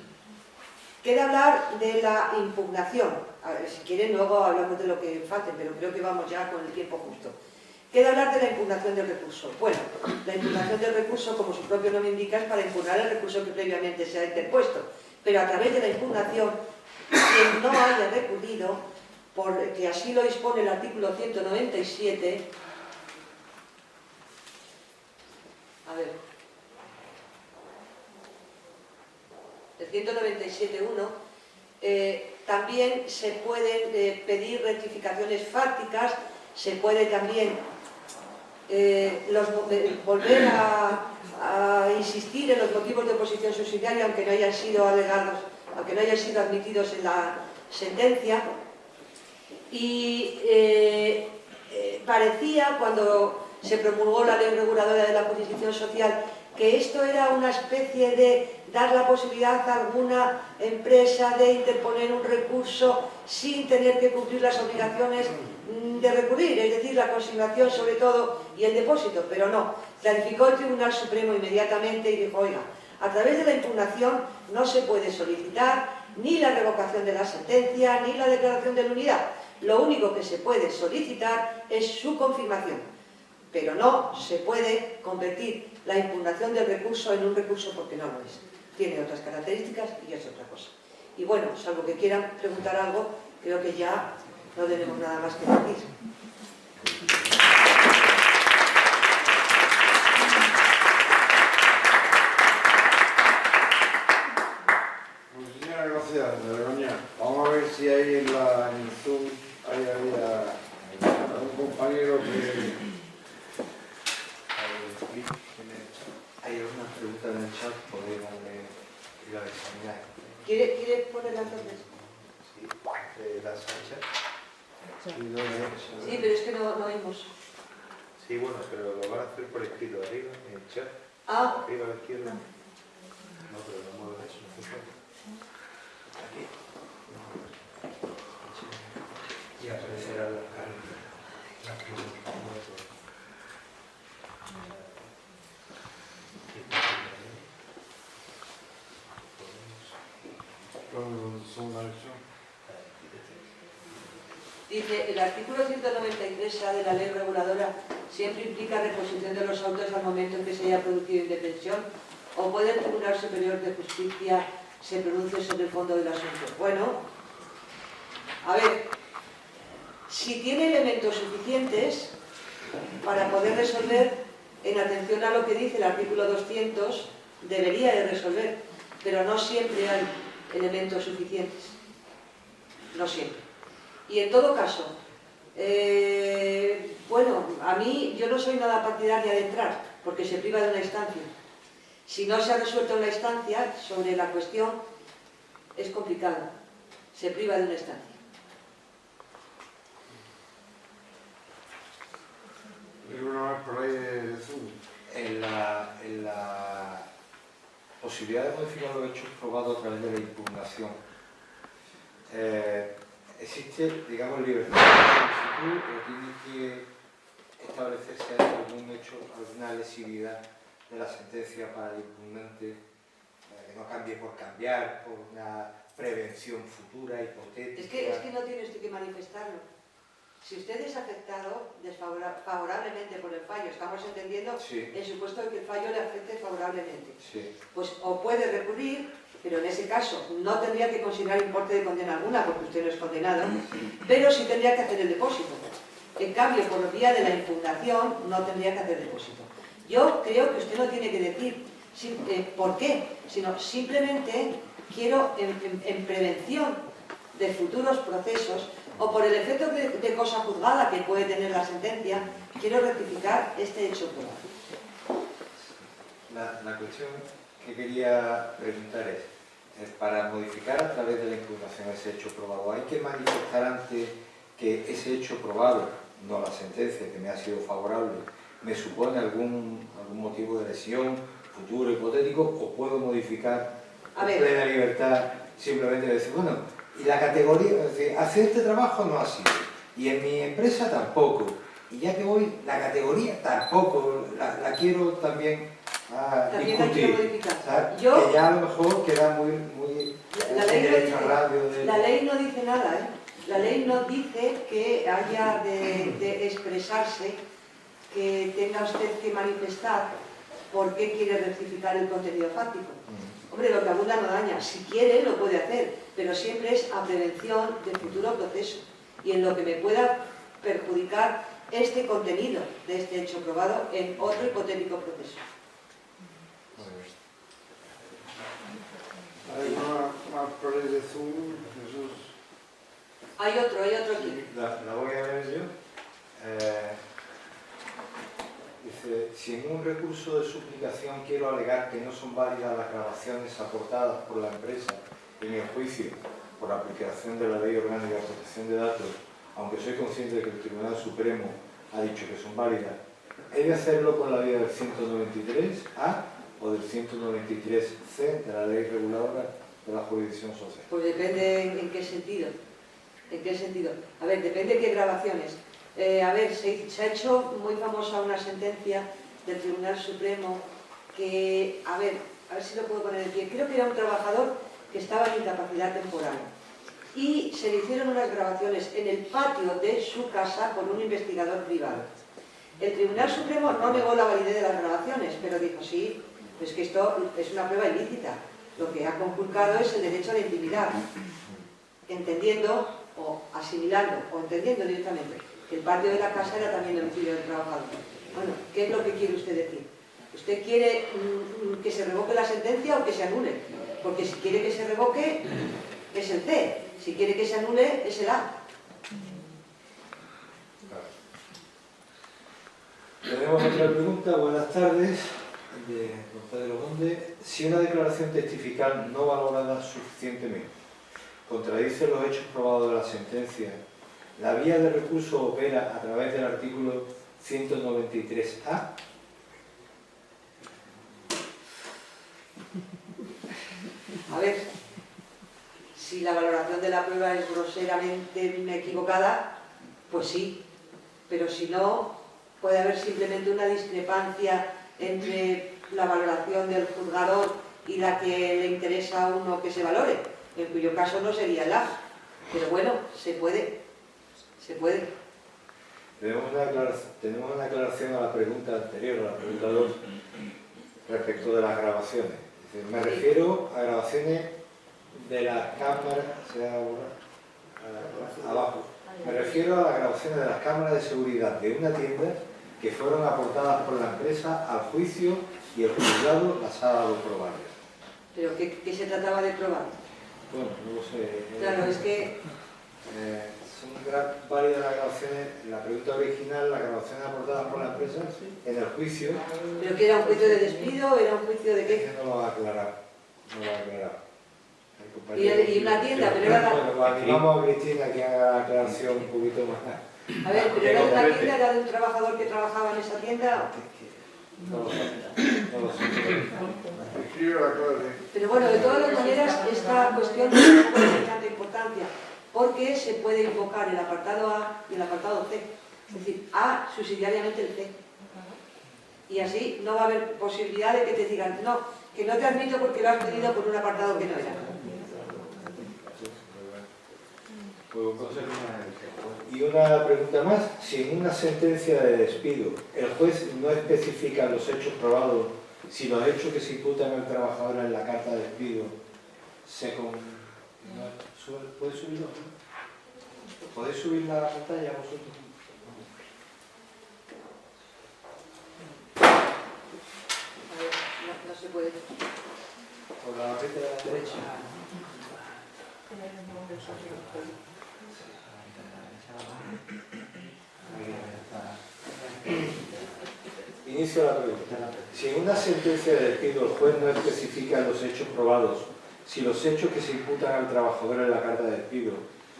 Queda hablar de la impugnación. A ver, si quieren luego hablamos de lo que falte, pero creo que vamos ya con el tiempo justo. Queda hablar de la impugnación del recurso. Bueno, la impugnación del recurso, como su propio nombre indica, es para impugnar el recurso que previamente se ha interpuesto. Pero a través de la impugnación, quien no haya recurrido, porque así lo dispone el artículo 197, a ver, el 197.1, también se pueden pedir rectificaciones fácticas, se puede también volver a insistir en los motivos de oposición subsidiaria aunque no hayan sido alegados, aunque no hayan sido admitidos en la sentencia. Y parecía, cuando se promulgó la ley reguladora de la jurisdicción social, que esto era una especie de dar la posibilidad a alguna empresa de interponer un recurso sin tener que cumplir las obligaciones de recurrir, es decir, la consignación sobre todo y el depósito, pero no. Clarificó el Tribunal Supremo inmediatamente y dijo, oiga, a través de la impugnación no se puede solicitar ni la revocación de la sentencia ni la declaración de nulidad. Lo único que se puede solicitar es su confirmación, pero no se puede convertir la impugnación del recurso en un recurso porque no lo es. Tiene otras características y es otra cosa. Y bueno, salvo que quieran preguntar algo, creo que ya no tenemos nada más que decir. Pues señora García, de Begoña, vamos a ver si hay en el Zoom había un compañero que... Hay algunas preguntas en el chat, podemos ir a examinar. ¿Quiere ponerla entonces? Sí, las fechas. Sí, pero es que no oímos. Sí, bueno, pero lo van a hacer por escrito arriba, en el chat. Ah. Arriba a la izquierda. No, pero no hemos hecho. Aquí. y aparecerá la pregunta. Dice, el artículo 193A de la ley reguladora siempre implica reposición de los autos al momento en que se haya producido indefensión o puede el Tribunal Superior de Justicia se pronuncie sobre el fondo del asunto. Bueno, a ver, si tiene elementos suficientes para poder resolver, en atención a lo que dice el artículo 200, debería de resolver, pero no siempre hay elementos suficientes. No siempre. Y en todo caso, bueno, a mí yo no soy nada partidaria de entrar, porque se priva de una instancia. Si no se ha resuelto una instancia sobre la cuestión, es complicado. Se priva de una instancia. ¿Alguna vez por ahí de Zoom? En la posibilidad de modificar los hechos probados a través de la impugnación, existe, digamos, libertad de solicitud o tiene que establecerse algún hecho, alguna lesividad de la sentencia para el impugnante, que no cambie por cambiar, por una prevención futura, hipotética. Es que no tiene usted que manifestarlo. Si usted es afectado favorablemente por el fallo, estamos entendiendo Sí. el supuesto de que el fallo le afecte favorablemente. Sí. Pues o puede recurrir, pero en ese caso no tendría que considerar importe de condena alguna, porque usted no es condenado, pero sí tendría que hacer el depósito. En cambio, por vía de la impugnación, no tendría que hacer depósito. Yo creo que usted no tiene que decir por qué, sino simplemente quiero, en prevención de futuros procesos, o por el efecto de cosa juzgada que puede tener la sentencia, quiero rectificar este hecho probado. La cuestión que quería preguntar es, para modificar a través de la impugnación ese hecho probado, ¿hay que manifestar antes que ese hecho probado, no la sentencia que me ha sido favorable, me supone algún motivo de lesión futuro, hipotético, o puedo modificar con plena libertad simplemente decir, bueno, y la categoría, es decir, hacer este trabajo no ha sido, y en mi empresa tampoco, y ya que voy, la categoría tampoco, la quiero también también discutir, hay que modificar. que ya a lo mejor queda muy la ley no dice nada, ¿eh? La ley no dice que haya de expresarse, que tenga usted que manifestar por qué quiere rectificar el contenido fáctico. Hombre, lo que abunda no daña. Si quiere, lo puede hacer, pero siempre es a prevención de futuro proceso y en lo que me pueda perjudicar este contenido de este hecho probado en otro hipotético proceso. ¿Hay más por ahí de Zoom, Jesús? Hay otro aquí. La voy a ver yo. Dice, si en un recurso de suplicación quiero alegar que no son válidas las grabaciones aportadas por la empresa en el juicio por aplicación de la Ley Orgánica de Protección de Datos, aunque soy consciente de que el Tribunal Supremo ha dicho que son válidas, ¿he de hacerlo con la vía del 193A o del 193C de la Ley Reguladora de la Jurisdicción Social? Pues depende en qué sentido. ¿En qué sentido? A ver, depende de qué grabaciones. A ver, se ha hecho muy famosa una sentencia del Tribunal Supremo que, a ver si lo puedo poner en pie, creo que era un trabajador que estaba en incapacidad temporal y se le hicieron unas grabaciones en el patio de su casa por un investigador privado. El Tribunal Supremo no negó la validez de las grabaciones, pero dijo, sí, es que esto es una prueba ilícita. Lo que ha conculcado es el derecho a la intimidad, entendiendo o asimilando o entendiendo directamente que el patio de la casa era también el domicilio del trabajador. Bueno, ¿qué es lo que quiere usted decir? ¿Usted quiere que se revoque la sentencia o que se anule? Porque si quiere que se revoque, es el C. Si quiere que se anule, es el A. Tenemos otra pregunta. Buenas tardes. De don Pedro Conde. Si una declaración testifical no valorada suficientemente contradice los hechos probados de la sentencia, ¿la vía de recurso opera a través del artículo 193A? A ver, si la valoración de la prueba es groseramente equivocada, pues sí, pero si no, puede haber simplemente una discrepancia entre la valoración del juzgador y la que le interesa a uno que se valore, en cuyo caso no sería la. Pero bueno, se puede. Tenemos una aclaración a la pregunta anterior, a la pregunta 2, respecto de las grabaciones. Es decir, me refiero a grabaciones de las cámaras, abajo. Me refiero a las grabaciones de las cámaras de seguridad de una tienda que fueron aportadas por la empresa al juicio y el juzgado las ha dado probables. ¿Pero qué se trataba de probar? Bueno, no lo sé. Claro, es que... son válidas las grabaciones, en la pregunta original, las grabaciones aportadas por la empresa en el juicio. ¿Pero que era un juicio de despido o era un juicio de qué? No lo va a aclarar. Y una tienda, pero era la... Bueno, animamos a Cristina que haga la aclaración un poquito más. A ver, ¿pero era de una tienda, era de un trabajador que trabajaba en esa tienda? No lo sé. Escribe la clave. Pero bueno, de todas las maneras, esta cuestión tiene un poco de tanta importancia, porque se puede invocar el apartado A y el apartado C. Es decir, A subsidiariamente el C. Y así no va a haber posibilidad de que te digan, no, que no te admito porque lo has pedido por un apartado que no era. Y una pregunta más, si en una sentencia de despido el juez no especifica los hechos probados, si los hechos que se imputan al trabajador en la carta de despido se ¿Puedes subirlo? ¿Podéis subir la pantalla vosotros? A ver, no se puede. Por la parte de la derecha. Inicio la pregunta. Si en una sentencia de despido el juez no especifica los hechos probados, si los hechos que se imputan al trabajador en la carta de despido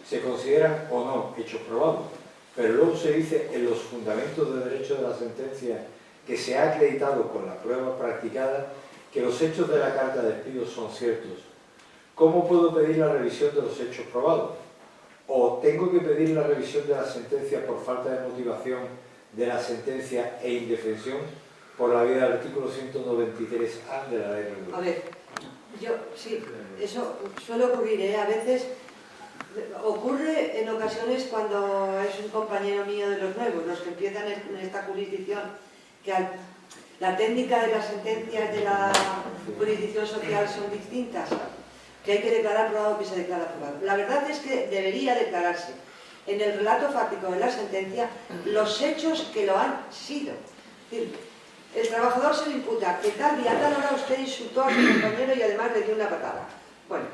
se consideran o no hechos probados, pero luego se dice en los fundamentos de derecho de la sentencia que se ha acreditado con la prueba practicada que los hechos de la carta de despido son ciertos, ¿cómo puedo pedir la revisión de los hechos probados? ¿O tengo que pedir la revisión de la sentencia por falta de motivación de la sentencia e indefensión por la vía del artículo 193A de la ley regular? A ver, sí, eso suele ocurrir, ¿eh? A veces ocurre en ocasiones cuando es un compañero mío de los nuevos, los que empiezan en esta jurisdicción, que la técnica de las sentencias de la jurisdicción social son distintas, que hay que declarar probado que se declara probado. La verdad es que debería declararse en el relato fáctico de la sentencia los hechos que lo han sido. Es decir, el trabajador se le imputa que tal día, a tal hora usted insultó a su compañero y además le dio una patada. Bueno,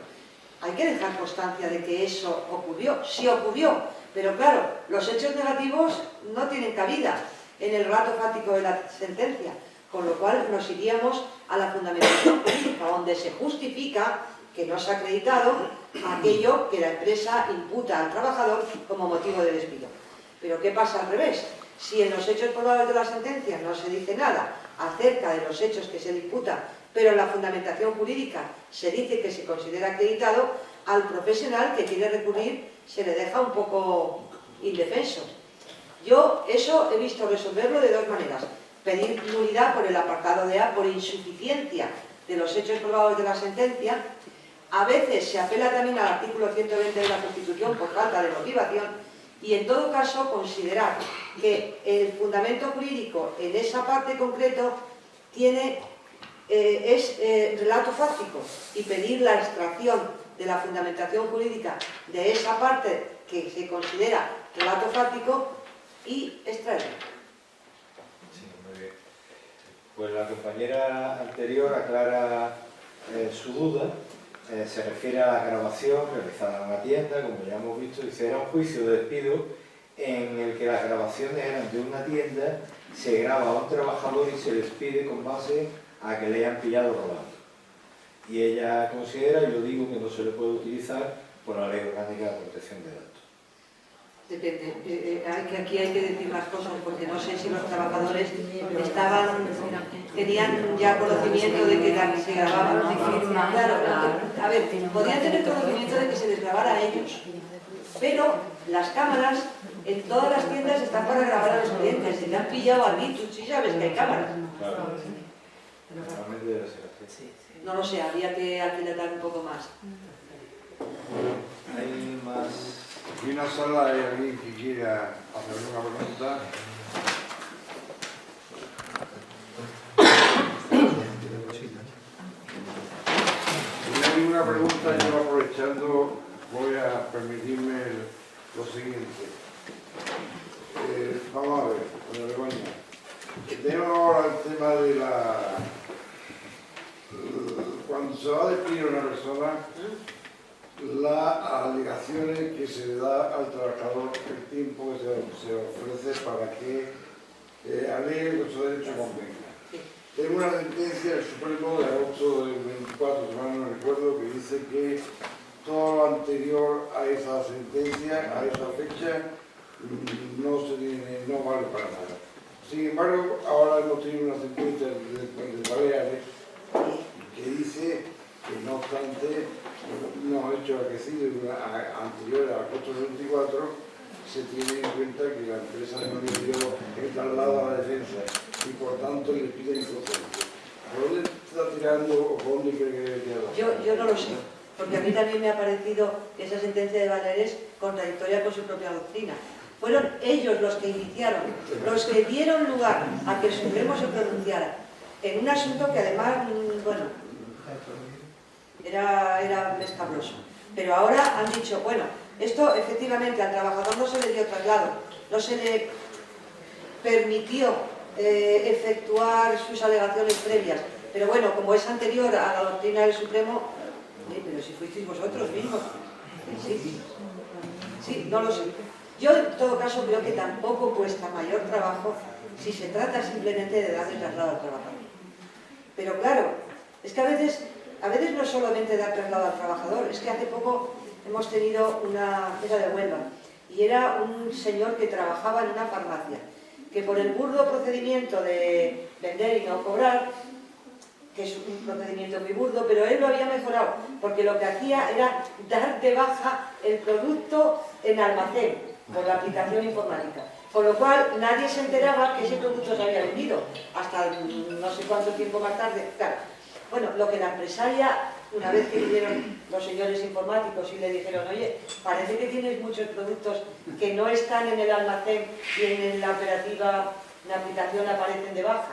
hay que dejar constancia de que eso ocurrió, sí ocurrió, pero claro, los hechos negativos no tienen cabida en el relato fáctico de la sentencia, con lo cual nos iríamos a la fundamentación jurídica, donde se justifica que no se ha acreditado aquello que la empresa imputa al trabajador como motivo de despido. Pero ¿qué pasa al revés? Si en los hechos probados de la sentencia no se dice nada acerca de los hechos que se le imputa, pero en la fundamentación jurídica se dice que se considera acreditado, al profesional que quiere recurrir se le deja un poco indefenso. Yo eso he visto resolverlo de dos maneras. Pedir nulidad por el apartado de A por insuficiencia de los hechos probados de la sentencia. A veces se apela también al artículo 120 de la Constitución por falta de motivación y en todo caso considerar que el fundamento jurídico en esa parte concreto es relato fáctico y pedir la extracción de la fundamentación jurídica de esa parte que se considera relato fáctico y extraerlo. Sí, muy bien. Pues la compañera anterior aclara su duda. Se refiere a la grabación realizada en una tienda, como ya hemos visto, dice era un juicio de despido en el que las grabaciones eran de una tienda, se graba a un trabajador y se les pide con base a que le hayan pillado robando. Y ella considera, yo digo, que no se le puede utilizar por la Ley Orgánica de Protección de Datos. Depende. Aquí hay que decir más cosas porque no sé si los trabajadores tenían ya conocimiento de que se grababan. Claro, a ver, podían tener conocimiento de que se les grabara a ellos, pero las cámaras en todas las tiendas están para grabar a los clientes. Si te han pillado a mí, tú sí sabes que hay cámaras. No lo sé, habría que acelerar un poco más. Hay más. Aquí en la sala hay alguien que quiera hacer una pregunta. Si no hay ninguna pregunta, yo aprovechando voy a permitirme lo siguiente. Vamos a ver, doña Begoña. Tenemos ahora el tema de cuando se va a despedir a una persona, las alegaciones que se le da al trabajador, el tiempo que se ofrece para que alegue con su derecho convenga. Tengo una sentencia del Supremo de agosto del 24, si mal no recuerdo, que dice que todo lo anterior a esa sentencia, a esa fecha, no vale para nada. Sin embargo, ahora hemos tenido una sentencia de Baleares que dice que no obstante los hechos aquecidos anteriores a agosto del 24 se tiene en cuenta que la empresa no le dio el traslado a la defensa y por tanto le pide inocencia. ¿Por dónde está tirando o por dónde cree que debe tirar? Yo no lo sé, porque a mí también me ha parecido que esa sentencia de Baleares es contradictoria con su propia doctrina. Fueron ellos los que iniciaron, los que dieron lugar a que el Supremo se pronunciara en un asunto que además, bueno, era escabroso. Pero ahora han dicho, bueno, esto efectivamente al trabajador no se le dio traslado, no se le permitió efectuar sus alegaciones previas, pero bueno, como es anterior a la doctrina del Supremo, pero si fuisteis vosotros mismos, sí, no lo sé. Yo en todo caso creo que tampoco cuesta mayor trabajo si se trata simplemente de darle traslado al trabajador. Pero claro, es que a veces no es solamente dar traslado al trabajador, es que hace poco hemos tenido una mesa de Huelva y era un señor que trabajaba en una farmacia, que por el burdo procedimiento de vender y no cobrar, que es un procedimiento muy burdo, pero él lo había mejorado, porque lo que hacía era dar de baja el producto en almacén, por la aplicación informática. Con lo cual nadie se enteraba que ese producto se había vendido, hasta no sé cuánto tiempo más tarde. Claro. Bueno, lo que la empresaria, una vez que vinieron los señores informáticos y le dijeron, oye, parece que tienes muchos productos que no están en el almacén y en la operativa, en la aplicación aparecen de baja.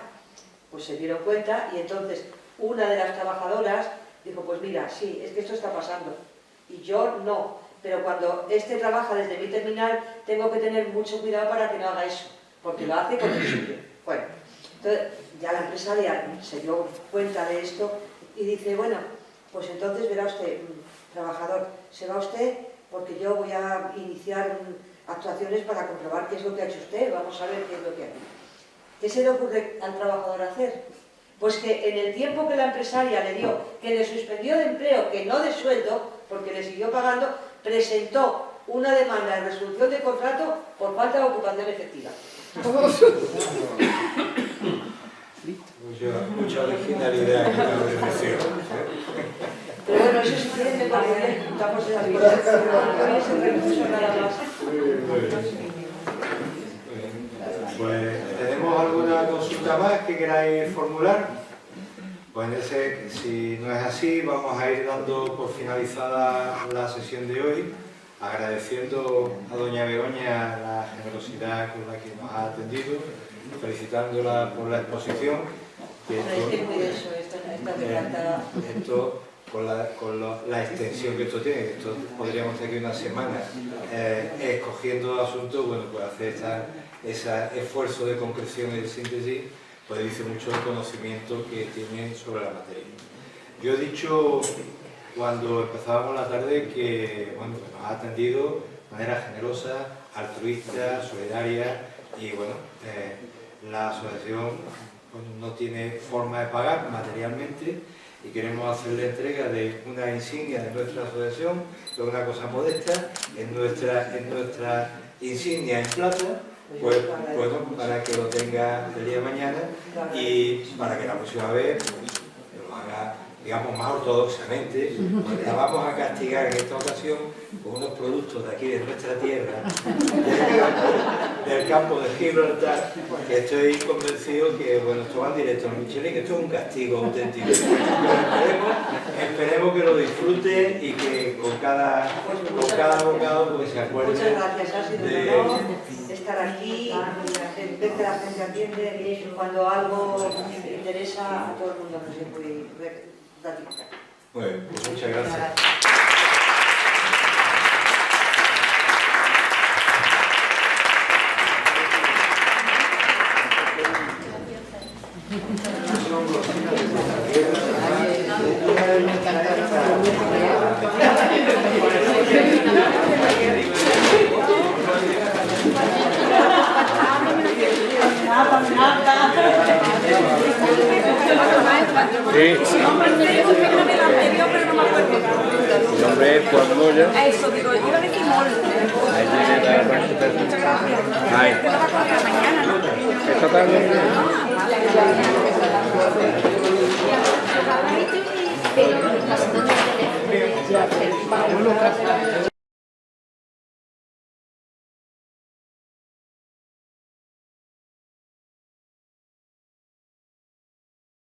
Pues se dieron cuenta y entonces una de las trabajadoras dijo, pues mira, sí, es que esto está pasando. Y yo no. Pero cuando este trabaja desde mi terminal, tengo que tener mucho cuidado para que no haga eso, porque lo hace con el suyo. Bueno, entonces ya la empresaria se dio cuenta de esto y dice, bueno, pues entonces verá usted, trabajador, se va usted porque yo voy a iniciar actuaciones para comprobar qué es lo que ha hecho usted, vamos a ver qué es lo que ha hecho. ¿Qué se le ocurre al trabajador hacer? Pues que en el tiempo que la empresaria le dio, que le suspendió de empleo, que no de sueldo, porque le siguió pagando, presentó una demanda de resolución de contrato por falta de ocupación efectiva. Mucha originalidad en la definición. Pero bueno, eso si quieren me parece que estamos en las cosas, no es el recurso nada más. Pues, ¿tenemos alguna consulta más que queráis formular? Pues si no es así, vamos a ir dando por finalizada la sesión de hoy, agradeciendo a doña Begoña la generosidad con la que nos ha atendido, felicitándola por la exposición. Esto con la extensión que esto tiene, esto podríamos tener que una semana escogiendo asuntos, bueno, pues hacer ese esfuerzo de concreción y de síntesis, pues dice mucho el conocimiento que tienen sobre la materia. Yo he dicho cuando empezábamos la tarde que, bueno, nos ha atendido de manera generosa, altruista, solidaria y bueno, la asociación pues, no tiene forma de pagar materialmente y queremos hacerle entrega de una insignia de nuestra asociación, que es una cosa modesta, en nuestra insignia en plata, pues bueno, para que lo tenga el día de mañana y para que la próxima vez lo haga, digamos, más ortodoxamente, porque la vamos a castigar en esta ocasión con unos productos de aquí de nuestra tierra, del campo de Gibraltar, que estoy convencido que, bueno, esto va directo a Michelin, que esto es un castigo auténtico. Pero esperemos que lo disfrute y que con cada bocado pues, se acuerde. Muchas gracias, ha sido un honor estar aquí, ver que la gente atiende, cuando algo interesa a todo el mundo nos es muy gratificante. Bueno, pues muchas gracias. Mi nombre es Juan Moya. Eso, digo, yo iba a decir mol. Ahí viene la receta. Muchas gracias. Ay. Te lo va a contar mañana, ¿no? ¿Esta tarde? Pero